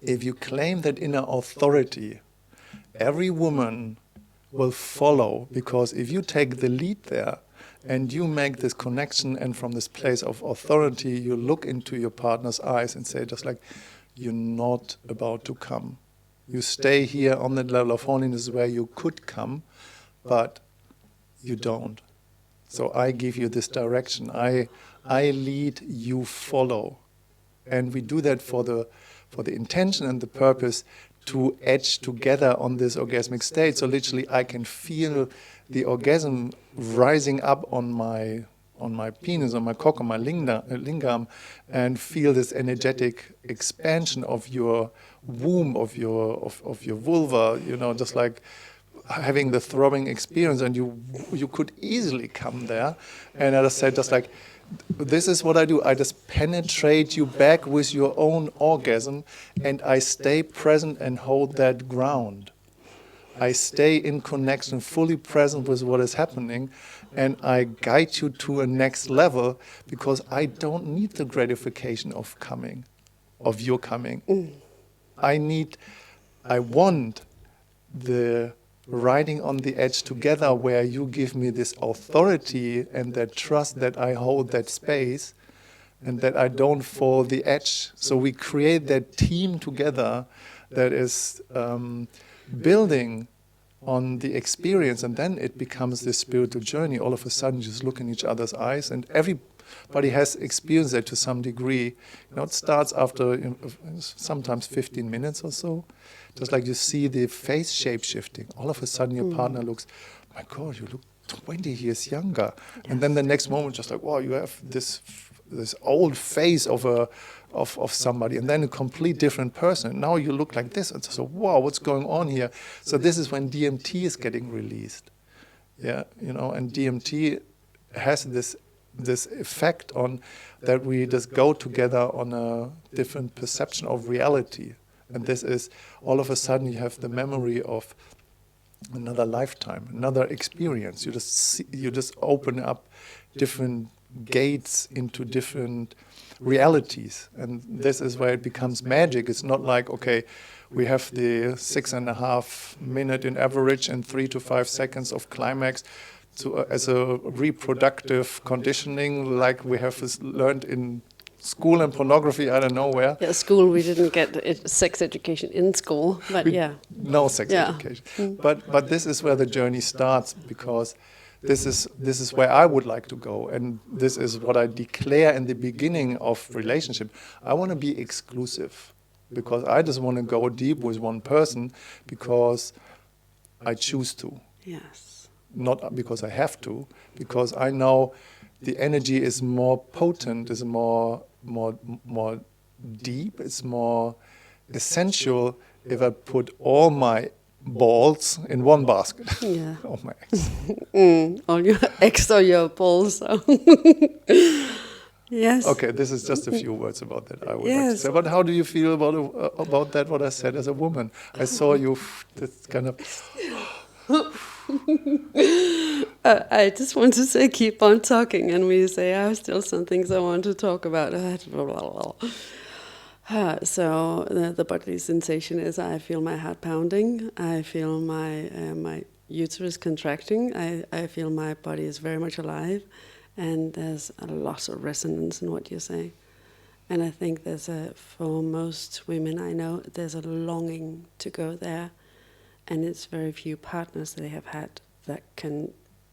if you claim that inner authority, every woman will follow, because if you take the lead there and you make this connection, and from this place of authority you look into your partner's eyes and say just like, you're not about to come. You stay here on that level of horniness where you could come, but you don't. So I give you this direction. I lead, you follow. And we do that for the intention and the purpose to edge together on this orgasmic state. So literally I can feel the orgasm rising up on my penis, on my cock, on my lingam, and feel this energetic expansion of your womb, of your vulva, just like having the throbbing experience, and you could easily come there. And as I said, just like this is what I do. I just penetrate you back with your own orgasm, and I stay present and hold that ground. I stay in connection, fully present with what is happening, and I guide you to a next level, because I don't need the gratification of your coming. I want the riding on the edge together, where you give me this authority and that trust that I hold that space and that I don't fall the edge. So we create that team together that is building on the experience, and then it becomes this spiritual journey. All of a sudden, you just look in each other's eyes, and everybody has experienced that to some degree. It starts after sometimes 15 minutes or so. Just like you see the face shape shifting. All of a sudden, your partner looks, my God, you look 20 years younger. Yes. And then the next moment, just like, wow, you have this old face of somebody, and then a complete different person. Now you look like this, and so wow, what's going on here? So this is when DMT is getting released, and DMT has this effect on that we just go together on a different perception of reality, and this is all of a sudden you have the memory of another lifetime, another experience. You just open up different gates into different realities, and this is where it becomes magic. It's not like, okay, we have the 6.5 minute in average and 3 to 5 seconds of climax as a reproductive conditioning, like we have learned in school and pornography, I don't know where. Yeah, school, we didn't get sex education in school, but no sex education. But this is where the journey starts, because this is where I would like to go, and this is what I declare in the beginning of relationship. I want to be exclusive, because I just want to go deep with one person because I choose to. Yes. Not because I have to, because I know the energy is more potent, is more deep, it's more essential if I put all my balls in one basket. Yeah. All my eggs. All your eggs or your balls. Yes. Okay, this is just a few words about that, I would like to say. But how do you feel about that, what I said as a woman? I saw you, this kind of... I just want to say, keep on talking, and we say, I have still some things I want to talk about. So the bodily sensation is I feel my heart pounding, I feel my uterus contracting, I feel my body is very much alive, and there's a lot of resonance in what you say. And I think for most women I know, there's a longing to go there, and it's very few partners they have had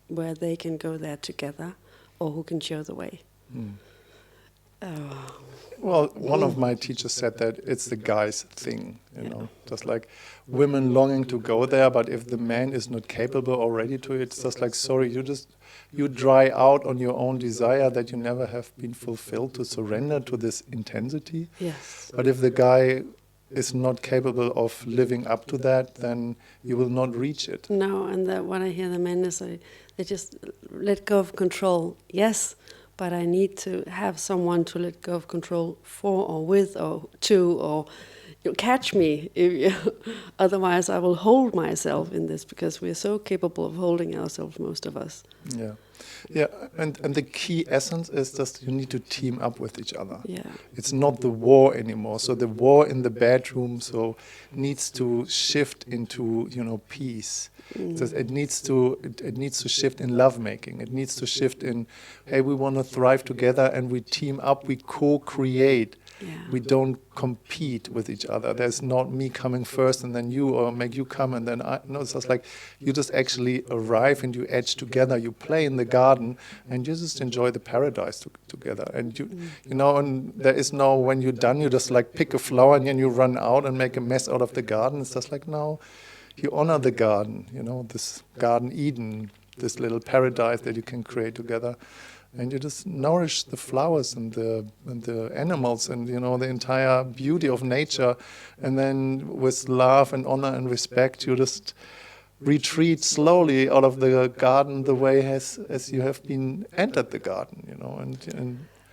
where they can go there together, or who can show the way. Well, one of my teachers said that it's the guy's thing, you know, just like women longing to go there, but if the man is not capable or ready to it, it's just like, sorry, you dry out on your own desire that you never have been fulfilled to surrender to this intensity. Yes. But if the guy is not capable of living up to that, then you will not reach it. No, and what I hear the men is they just let go of control. Yes, but I need to have someone to let go of control for or with or to, or you catch me. Otherwise, I will hold myself in this, because we're so capable of holding ourselves, most of us. Yeah. Yeah, and the key essence is just you need to team up with each other. Yeah. It's not the war anymore. So the war in the bedroom needs to shift into, peace. So it needs to shift in lovemaking. It needs to shift in, hey, we want to thrive together, and we team up, we co-create. Yeah. We don't compete with each other. There's not me coming first and then you, or make you come and then I. No, it's just like you just actually arrive and you edge together. You play in the garden and you just enjoy the paradise together. And and there is no, when you're done, you just like pick a flower and then you run out and make a mess out of the garden. It's just like, no, you honor the garden. This Garden Eden, this little paradise that you can create together. And you just nourish the flowers and the animals and the entire beauty of nature, and then with love and honor and respect, you just retreat slowly out of the garden the way as you have been entered the garden, you know,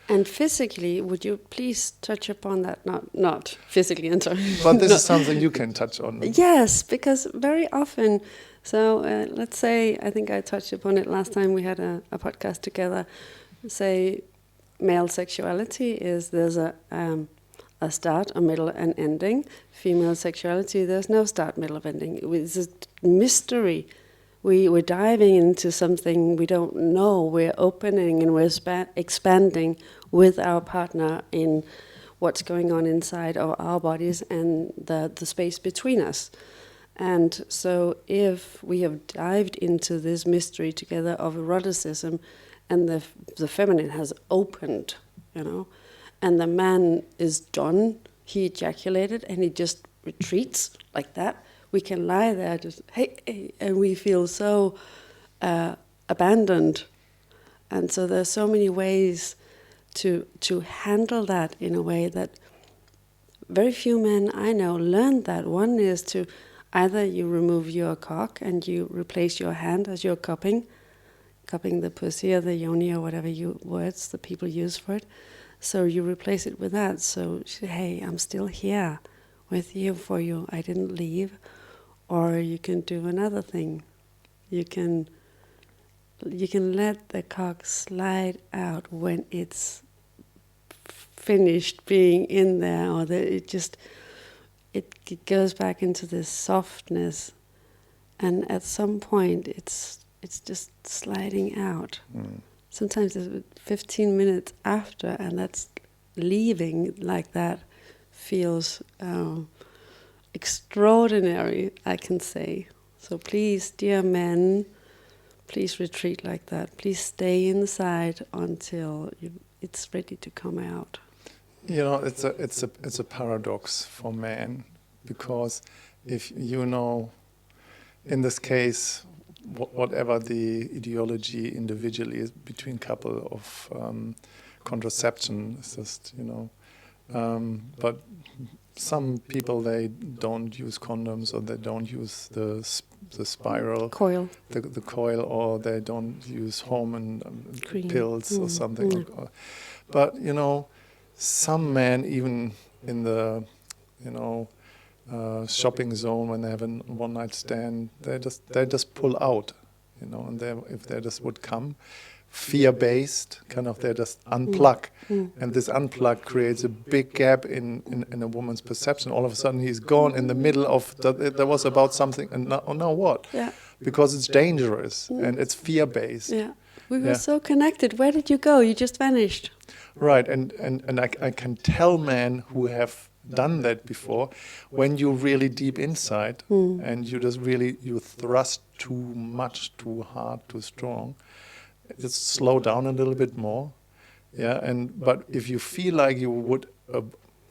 and physically, would you please touch upon that? Not physically, I'm sorry. But this is something you can touch on. Yes, because very often, so let's say, I think I touched upon it last time we had a podcast together, say male sexuality is there's a start, a middle, and ending. Female sexuality, there's no start, middle, or ending. It's a mystery. We're diving into something we don't know. We're opening and we're expanding with our partner in what's going on inside of our bodies and the space between us. And so if we have dived into this mystery together of eroticism and the feminine has opened, you know, and the man is done, he ejaculated and he just retreats like that, we can lie there just, hey, and we feel so abandoned. And so there's so many ways to handle that in a way that very few men I know learned that. One is to either you remove your cock and you replace your hand as you're cupping the pussy or the yoni or whatever words the people use for it. So you replace it with that. So, hey, I'm still here with you, for you. I didn't leave. Or you can do another thing. You can let the cock slide out when it's finished being in there, or it goes back into this softness, and at some point it's just sliding out. Sometimes it's 15 minutes after, and that's leaving like that feels extraordinary, I can say. So please, dear men, please retreat like that. Please stay inside until it's ready to come out. You know, it's a paradox for men, because if you know, in this case, whatever the ideology individually is between couple of contraception, it's just, you know, but some people, they don't use condoms, or they don't use the spiral coil, the coil, or they don't use hormone pills or something. But you know, some men, even in the shopping zone, when they have a one-night stand, they just pull out, you know, and if they just would come fear-based, kind of, they just unplug. And this unplug creates a big gap in a woman's perception. All of a sudden he's gone in the middle of, there was about something, and now what? Yeah. Because it's dangerous and it's fear-based. Yeah. We were so connected. Where did you go? You just vanished. Right, and I can tell men who have done that before, when you're really deep inside and you thrust too much, too hard, too strong, just slow down a little bit more, but if you feel like you would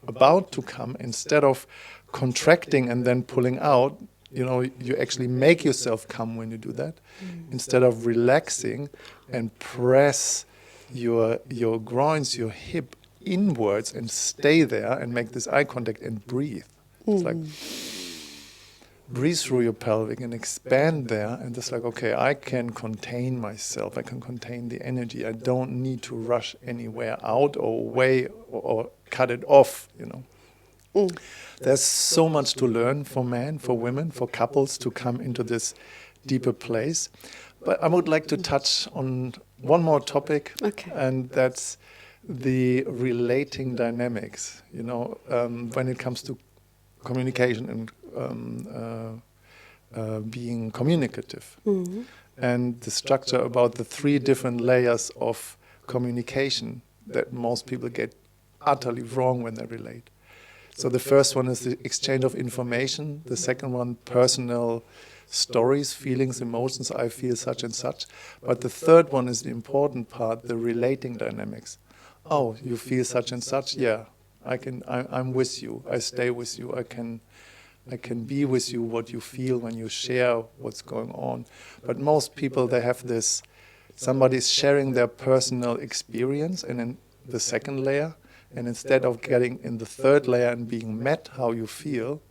about to come, instead of contracting and then pulling out, you know, you actually make yourself come when you do that, instead of relaxing and press your groins, your hip inwards, and stay there and make this eye contact and breathe. It's like breathe through your pelvic and expand there, and just like, okay, I can contain myself, I can contain the energy, I don't need to rush anywhere out or away or cut it off, you know. There's so much to learn for men, for women, for couples to come into this deeper place. But I would like to touch on one more topic, and that's the relating dynamics, you know, when it comes to communication and being communicative. And the structure about the 3 different layers of communication that most people get utterly wrong when they relate. So the first one is the exchange of information. The second one, personal stories, feelings, emotions, I feel such and such. But the third one is the important part, the relating dynamics. Oh, you feel such and such? Yeah, I'm with you. I stay with you. I can be with you, what you feel when you share what's going on. But most people, they have this, somebody's sharing their personal experience, and in the second layer, and instead of getting in the third layer and being met how you feel,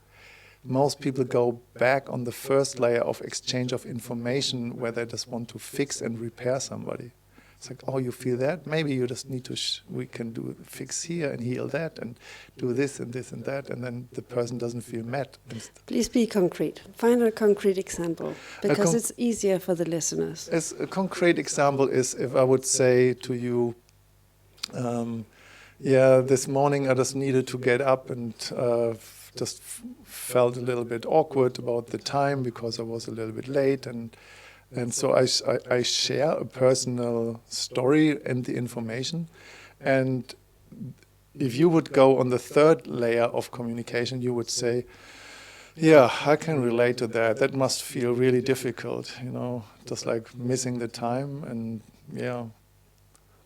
most people go back on the first layer of exchange of information where they just want to fix and repair somebody. It's like, oh, you feel that? Maybe you just need to, we can do fix here and heal that and do this and this and that, and then the person doesn't feel met. Please be concrete. Find a concrete example, because it's easier for the listeners. As a concrete example is if I would say to you, this morning I just needed to get up and just felt a little bit awkward about the time because I was a little bit late, and so I share a personal story and the information. And if you would go on the third layer of communication, you would say, yeah, I can relate to that. That must feel really difficult, just like missing the time. And yeah,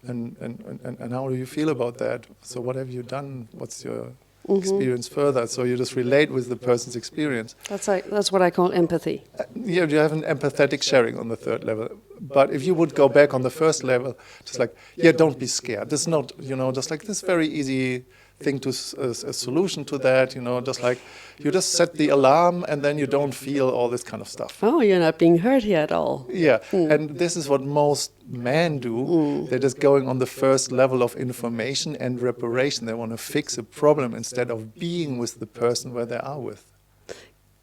and how do you feel about that? So what have you done? What's your experience further? So you just relate with the person's experience. That's what I call empathy. You have an empathetic sharing on the third level. But if you would go back on the first level, just like, don't be scared. This is not, just like this very easy thing to a solution to that, just like you just set the alarm and then you don't feel all this kind of stuff. Oh, you're not being hurt here at all. Yeah, and this is what most men do. They're just going on the first level of information and reparation. They want to fix a problem instead of being with the person where they are with.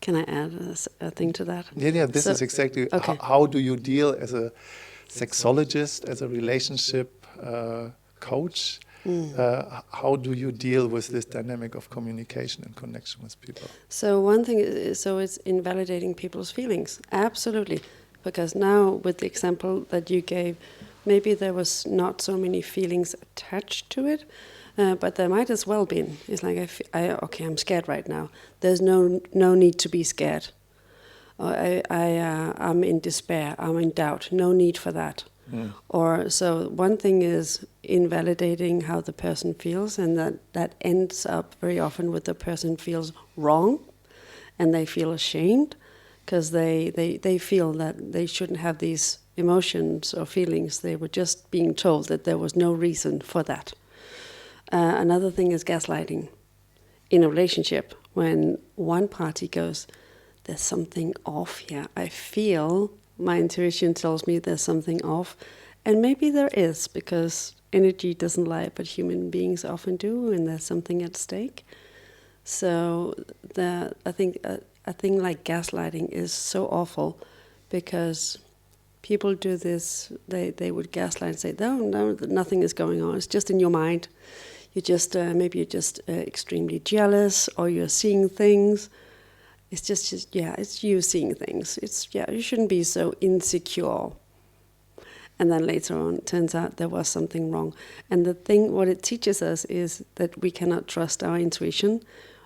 Can I add a thing to that? Yeah, this is exactly how do you deal as a sexologist, as a relationship coach? How do you deal with this dynamic of communication and connection with people? So one thing is, it's invalidating people's feelings. Absolutely. Because now with the example that you gave, maybe there was not so many feelings attached to it, but there might as well been. It's like, I'm scared right now. There's no need to be scared. I'm in despair. I'm in doubt. No need for that. Or so one thing is invalidating how the person feels, and that ends up very often with the person feels wrong and they feel ashamed because they feel that they shouldn't have these emotions or feelings. They were just being told that there was no reason for that. Another thing is gaslighting in a relationship, when one party goes, there's something off here. I feel, my intuition tells me there's something off. And maybe there is, because energy doesn't lie, but human beings often do, and there's something at stake. So I think a thing like gaslighting is so awful, because people do this, they would gaslight and say, no, nothing is going on, it's just in your mind. You just, maybe you're just extremely jealous, or you're seeing things. It's just it's you seeing things. You shouldn't be so insecure. And then later on, it turns out there was something wrong. And the thing, what it teaches us is that we cannot trust our intuition,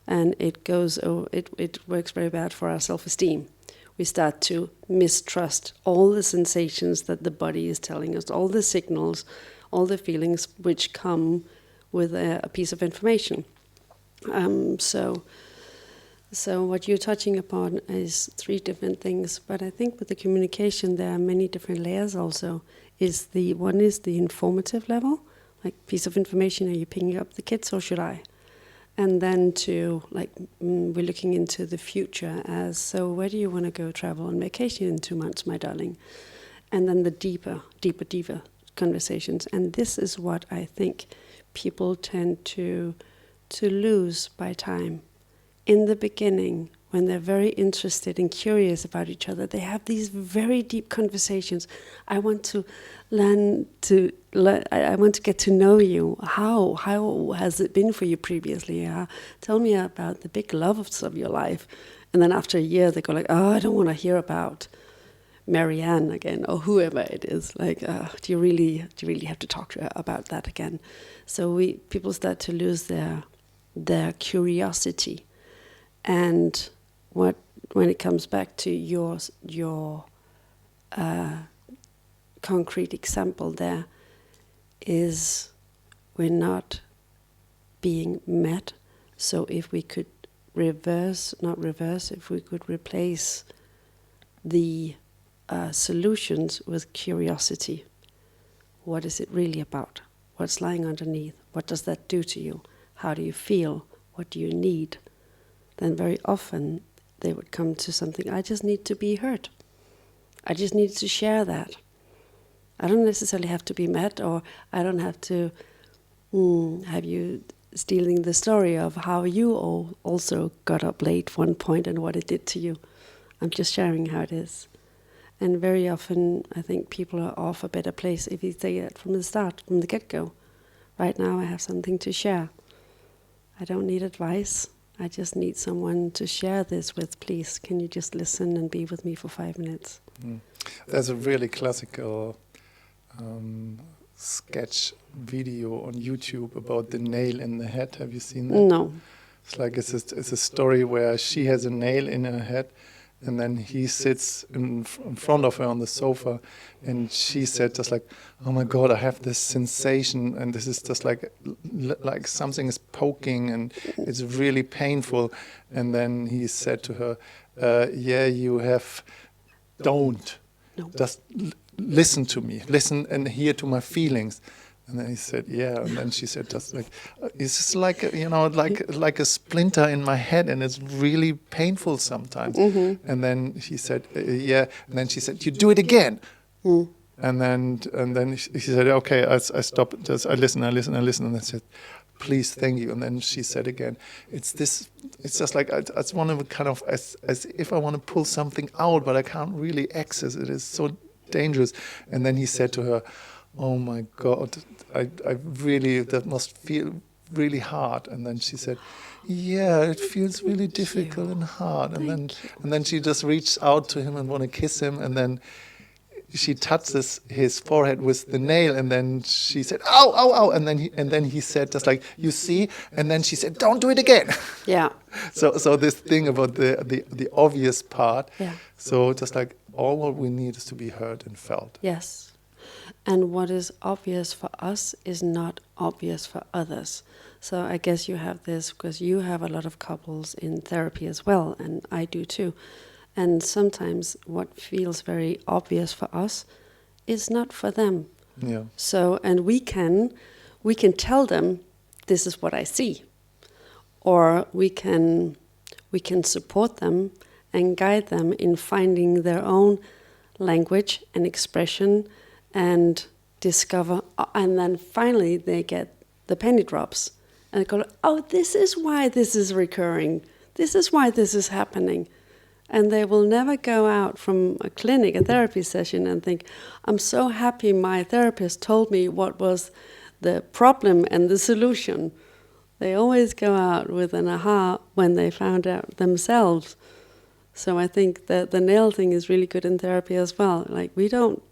and it works very bad for our self-esteem. We start to mistrust all the sensations that the body is telling us, all the signals, all the feelings which come with a piece of information. So what you're touching upon is three different things, but I think with the communication there are many different layers also. One is the informative level, like piece of information, are you picking up the kids or should I? And then we're looking into the future as, so where do you want to go travel on vacation in 2 months, my darling? And then the deeper conversations. And this is what I think people tend to lose by time. In the beginning, when they're very interested and curious about each other, they have these very deep conversations. I want to I want to get to know you. How has it been for you previously? Tell me about the big loves of your life. And then after a year, they go like, I don't want to hear about Marianne again, or whoever it is. Like, do you really have to talk to her about that again? So people start to lose their curiosity. And when it comes back to your concrete example, there is we're not being met. So if we could if we could replace the solutions with curiosity. What is it really about? What's lying underneath? What does that do to you? How do you feel? What do you need? Then very often they would come to something, I just need to be heard. I just need to share that. I don't necessarily have to be met, or I don't have to have you stealing the story of how you all also got up late one point and what it did to you. I'm just sharing how it is. And very often I think people are off a better place if you say that from the start, from the get-go. Right now I have something to share. I don't need advice. I just need someone to share this with. Please, can you just listen and be with me for 5 minutes? There's a really classical sketch video on YouTube about the nail in the head. Have you seen that? No. It's like it's a story where she has a nail in her head, and then he sits in front of her on the sofa, and she said just like, "Oh my God, I have this sensation, and this is just like something is poking, and it's really painful." And then he said to her, "Yeah, you have. Don't. No. Just listen to me. Listen and hear to my feelings." And then he said, "Yeah." And then she said, "Just like it's just like like a splinter in my head, and it's really painful sometimes." Mm-hmm. And then he said, "Yeah." And then she said, "You do it again." Mm. And then she said, "Okay, I stop. Just I listen. And I said, "Please, thank you." And then she said again, "It's this. It's just like I just want to kind of as if I want to pull something out, but I can't really access it. It's so dangerous." And then he said to her, "Oh my God, I really, that must feel really hard." And then she said, "Yeah, it feels really difficult and hard." And then she just reached out to him and want to kiss him, and then she touches his forehead with the nail, and then she said, "Ow, ow, ow!" And then he said, just like, "You see?" And then she said, "Don't do it again." Yeah. So this thing about the obvious part. Yeah. So just like all what we need is to be heard and felt. Yes. And what is obvious for us is not obvious for others. So I guess you have this because you have a lot of couples in therapy as well, and I do too. And sometimes what feels very obvious for us is not for them. Yeah. So, and we can tell them, this is what I see. Or we can support them and guide them in finding their own language and expression and discover, and then finally they get the penny drops and go, "Oh, this is why this is recurring. This is why this is happening." And they will never go out from a clinic, a therapy session, and think, "I'm so happy my therapist told me what was the problem and the solution." They always go out with an aha when they found out themselves. So I think that the nail thing is really good in therapy as well. Like, we don't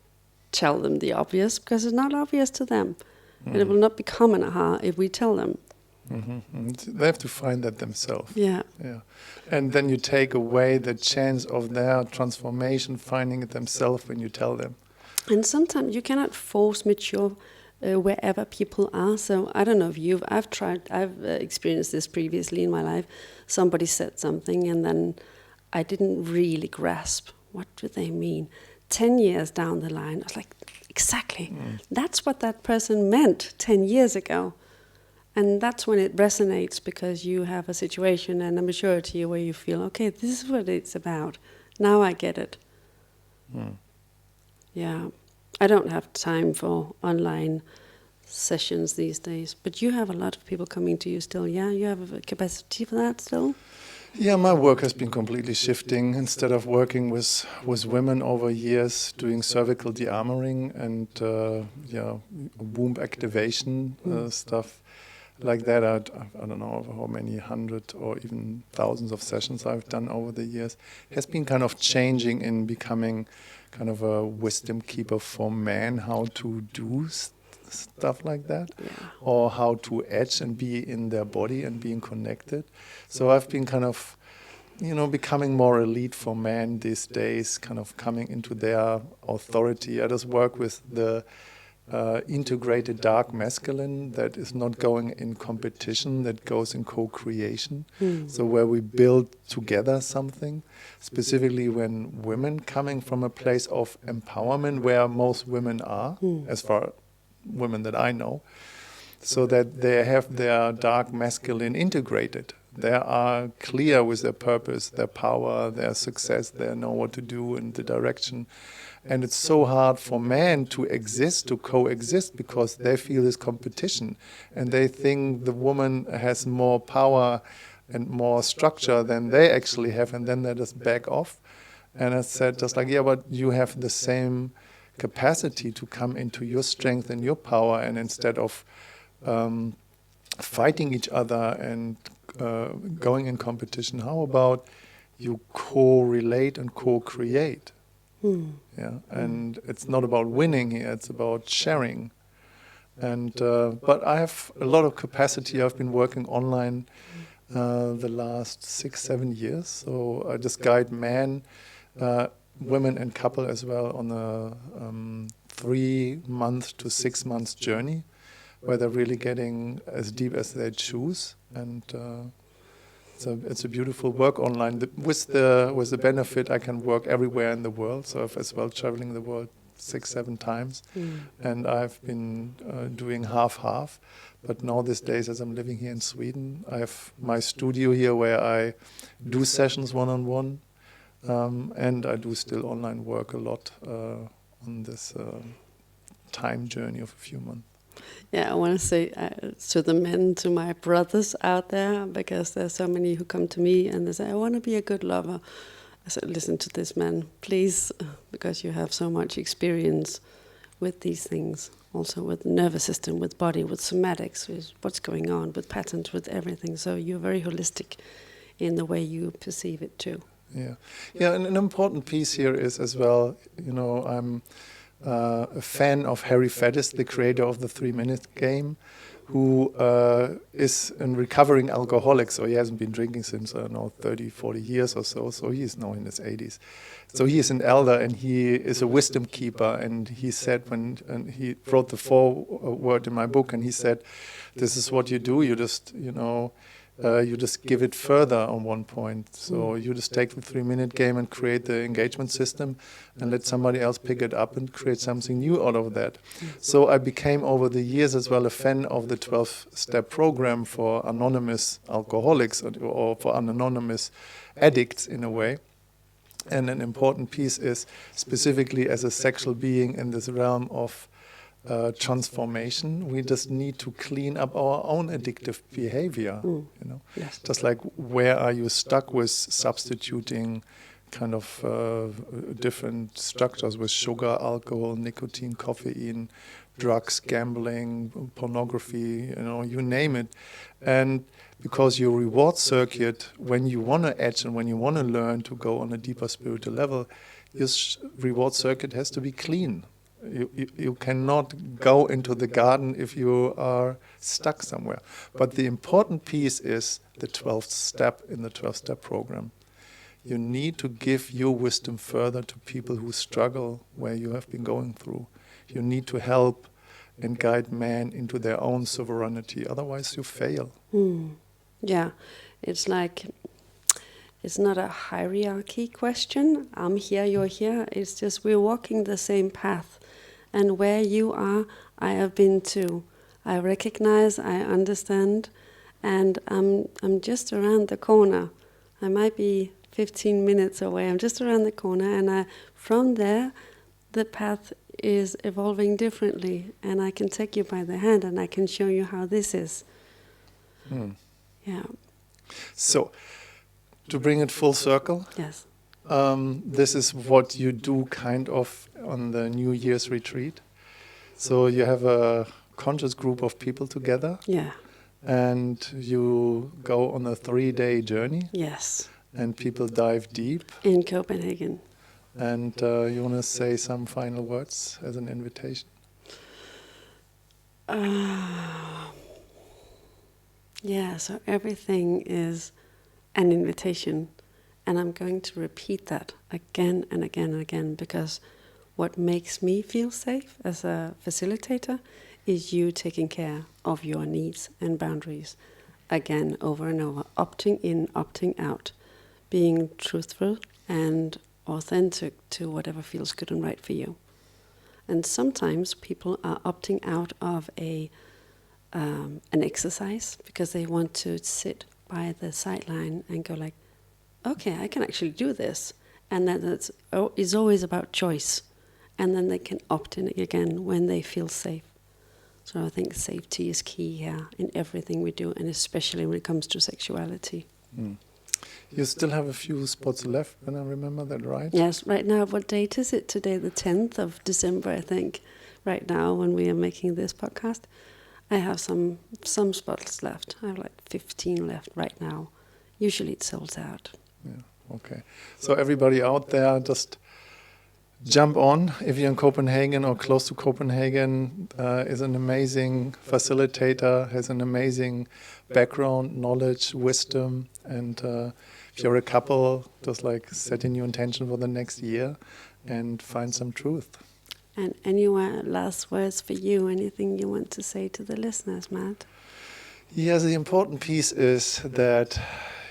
tell them the obvious because it's not obvious to them. And it will not become an aha if we tell them. Mm-hmm. They have to find that themselves. Yeah. Yeah. And then you take away the chance of their transformation, finding it themselves when you tell them. And sometimes you cannot force mature wherever people are. So I don't know if I've experienced this previously in my life. Somebody said something and then I didn't really grasp what do they mean. 10 years down the line, I was like, exactly. That's what that person meant 10 years ago. And that's when it resonates, because you have a situation and a maturity where you feel, okay, this is what it's about. Now I get it. Yeah. I don't have time for online sessions these days, but you have a lot of people coming to you still. Yeah, you have a capacity for that still? Yeah, my work has been completely shifting. Instead of working with women over years, doing cervical de-armoring and womb activation stuff like that, I don't know how many hundred or even thousands of sessions I've done over the years, has been kind of changing in becoming kind of a wisdom keeper for men, how to do stuff like that, or how to edge and be in their body and being connected. So I've been kind of, becoming more elite for men these days, kind of coming into their authority. I just work with the integrated dark masculine that is not going in competition, that goes in co-creation. So where we build together something, specifically when women coming from a place of empowerment, where most women are, as far women that I know. so that they have their dark masculine integrated. They are clear with their purpose, their power, their success, they know what to do and the direction. And it's so hard for men to exist, to coexist, because they feel this competition. And they think the woman has more power and more structure than they actually have, and then they just back off. And I said just like, yeah, but you have the same capacity to come into your strength and your power, and instead of fighting each other and going in competition, how about you co-relate and co-create? Yeah, and it's not about winning here, it's about sharing. And but I have a lot of capacity. I've been working online the last 6-7 years, so I just guide men, women and couple as well on a 3-month to 6 months journey, where they're really getting as deep as they choose. And it's a beautiful work online. With the benefit, I can work everywhere in the world. So I've as well traveling the world 6-7 times, and I've been doing half. But now these days, as I'm living here in Sweden, I have my studio here where I do sessions one-on-one, and I do still online work a lot on this time journey of a few months. Yeah, I want to say to the men, to my brothers out there, because there's so many who come to me and they say, I want to be a good lover. I said, listen to this, man, please, because you have so much experience with these things, also with the nervous system, with body, with somatics, with what's going on, with patterns, with everything. So you're very holistic in the way you perceive it too. Yeah, and an important piece here is as well, I'm a fan of Harry Faddis, the creator of the 3-minute game, who is a recovering alcoholic. So he hasn't been drinking since, 30, 40 years or so. So he is now in his 80s. So he is an elder and he is a wisdom keeper. And he said, and he wrote the foreword in my book, and he said, this is what you do. You just, you just give it further on one point. So you just take the 3-minute game and create the engagement system and let somebody else pick it up and create something new out of that. So I became over the years as well a fan of the 12-step program for anonymous alcoholics or for anonymous addicts in a way. And an important piece is specifically as a sexual being in this realm of transformation, we just need to clean up our own addictive behavior. Yes. Just like where are you stuck with substituting kind of different structures with sugar, alcohol, nicotine, caffeine, drugs, gambling, pornography, you name it. And because your reward circuit, when you want to edge and when you want to learn to go on a deeper spiritual level, your reward circuit has to be clean. You cannot go into the garden if you are stuck somewhere. But the important piece is the 12th step in the 12-step program. You need to give your wisdom further to people who struggle where you have been going through. You need to help and guide men into their own sovereignty. Otherwise you fail. Yeah, it's like, it's not a hierarchy question. I'm here, you're here. It's just we're walking the same path. And where you are, I have been too. I recognize, I understand, and I'm just around the corner. I might be 15 minutes away. I'm just around the corner, and from there, the path is evolving differently. And I can take you by the hand, and I can show you how this is. Yeah. So, to bring it full circle. Yes. This is what you do kind of on the New Year's retreat. So you have a conscious group of people together. Yeah. And you go on a 3-day journey. Yes. And people dive deep. In Copenhagen. And you want to say some final words as an invitation? Yeah, so everything is an invitation. And I'm going to repeat that again and again and again, because what makes me feel safe as a facilitator is you taking care of your needs and boundaries again, over and over, opting in, opting out, being truthful and authentic to whatever feels good and right for you. And sometimes people are opting out of a an exercise, because they want to sit by the sideline and go like, okay, I can actually do this. And then it's always about choice. And then they can opt in again when they feel safe. So I think safety is key here in everything we do, and especially when it comes to sexuality. Mm. You still have a few spots left, when I remember that right? Yes, right now, what date is it today? The 10th of December, I think, right now when we are making this podcast. I have some spots left. I have like 15 left right now. Usually it sells out. Yeah, okay. So everybody out there, just jump on. If you're in Copenhagen or close to Copenhagen, is an amazing facilitator, has an amazing background, knowledge, wisdom, and if you're a couple, just like set a new intention for the next year and find some truth. And any last words for you? Anything you want to say to the listeners, Matt? Yes, the important piece is that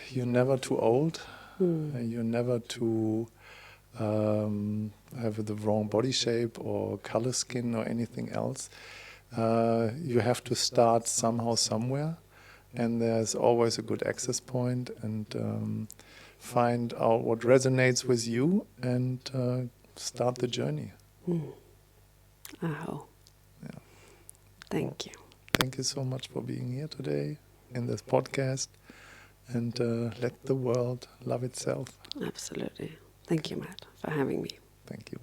you're never too old. You're never too have the wrong body shape or color skin or anything else. You have to start somehow, somewhere, and there's always a good access point, and find out what resonates with you and start the journey. Oh. Yeah. Thank you. Thank you so much for being here today in this podcast, and let the world love itself. Absolutely. Thank you, Matt, for having me. Thank you.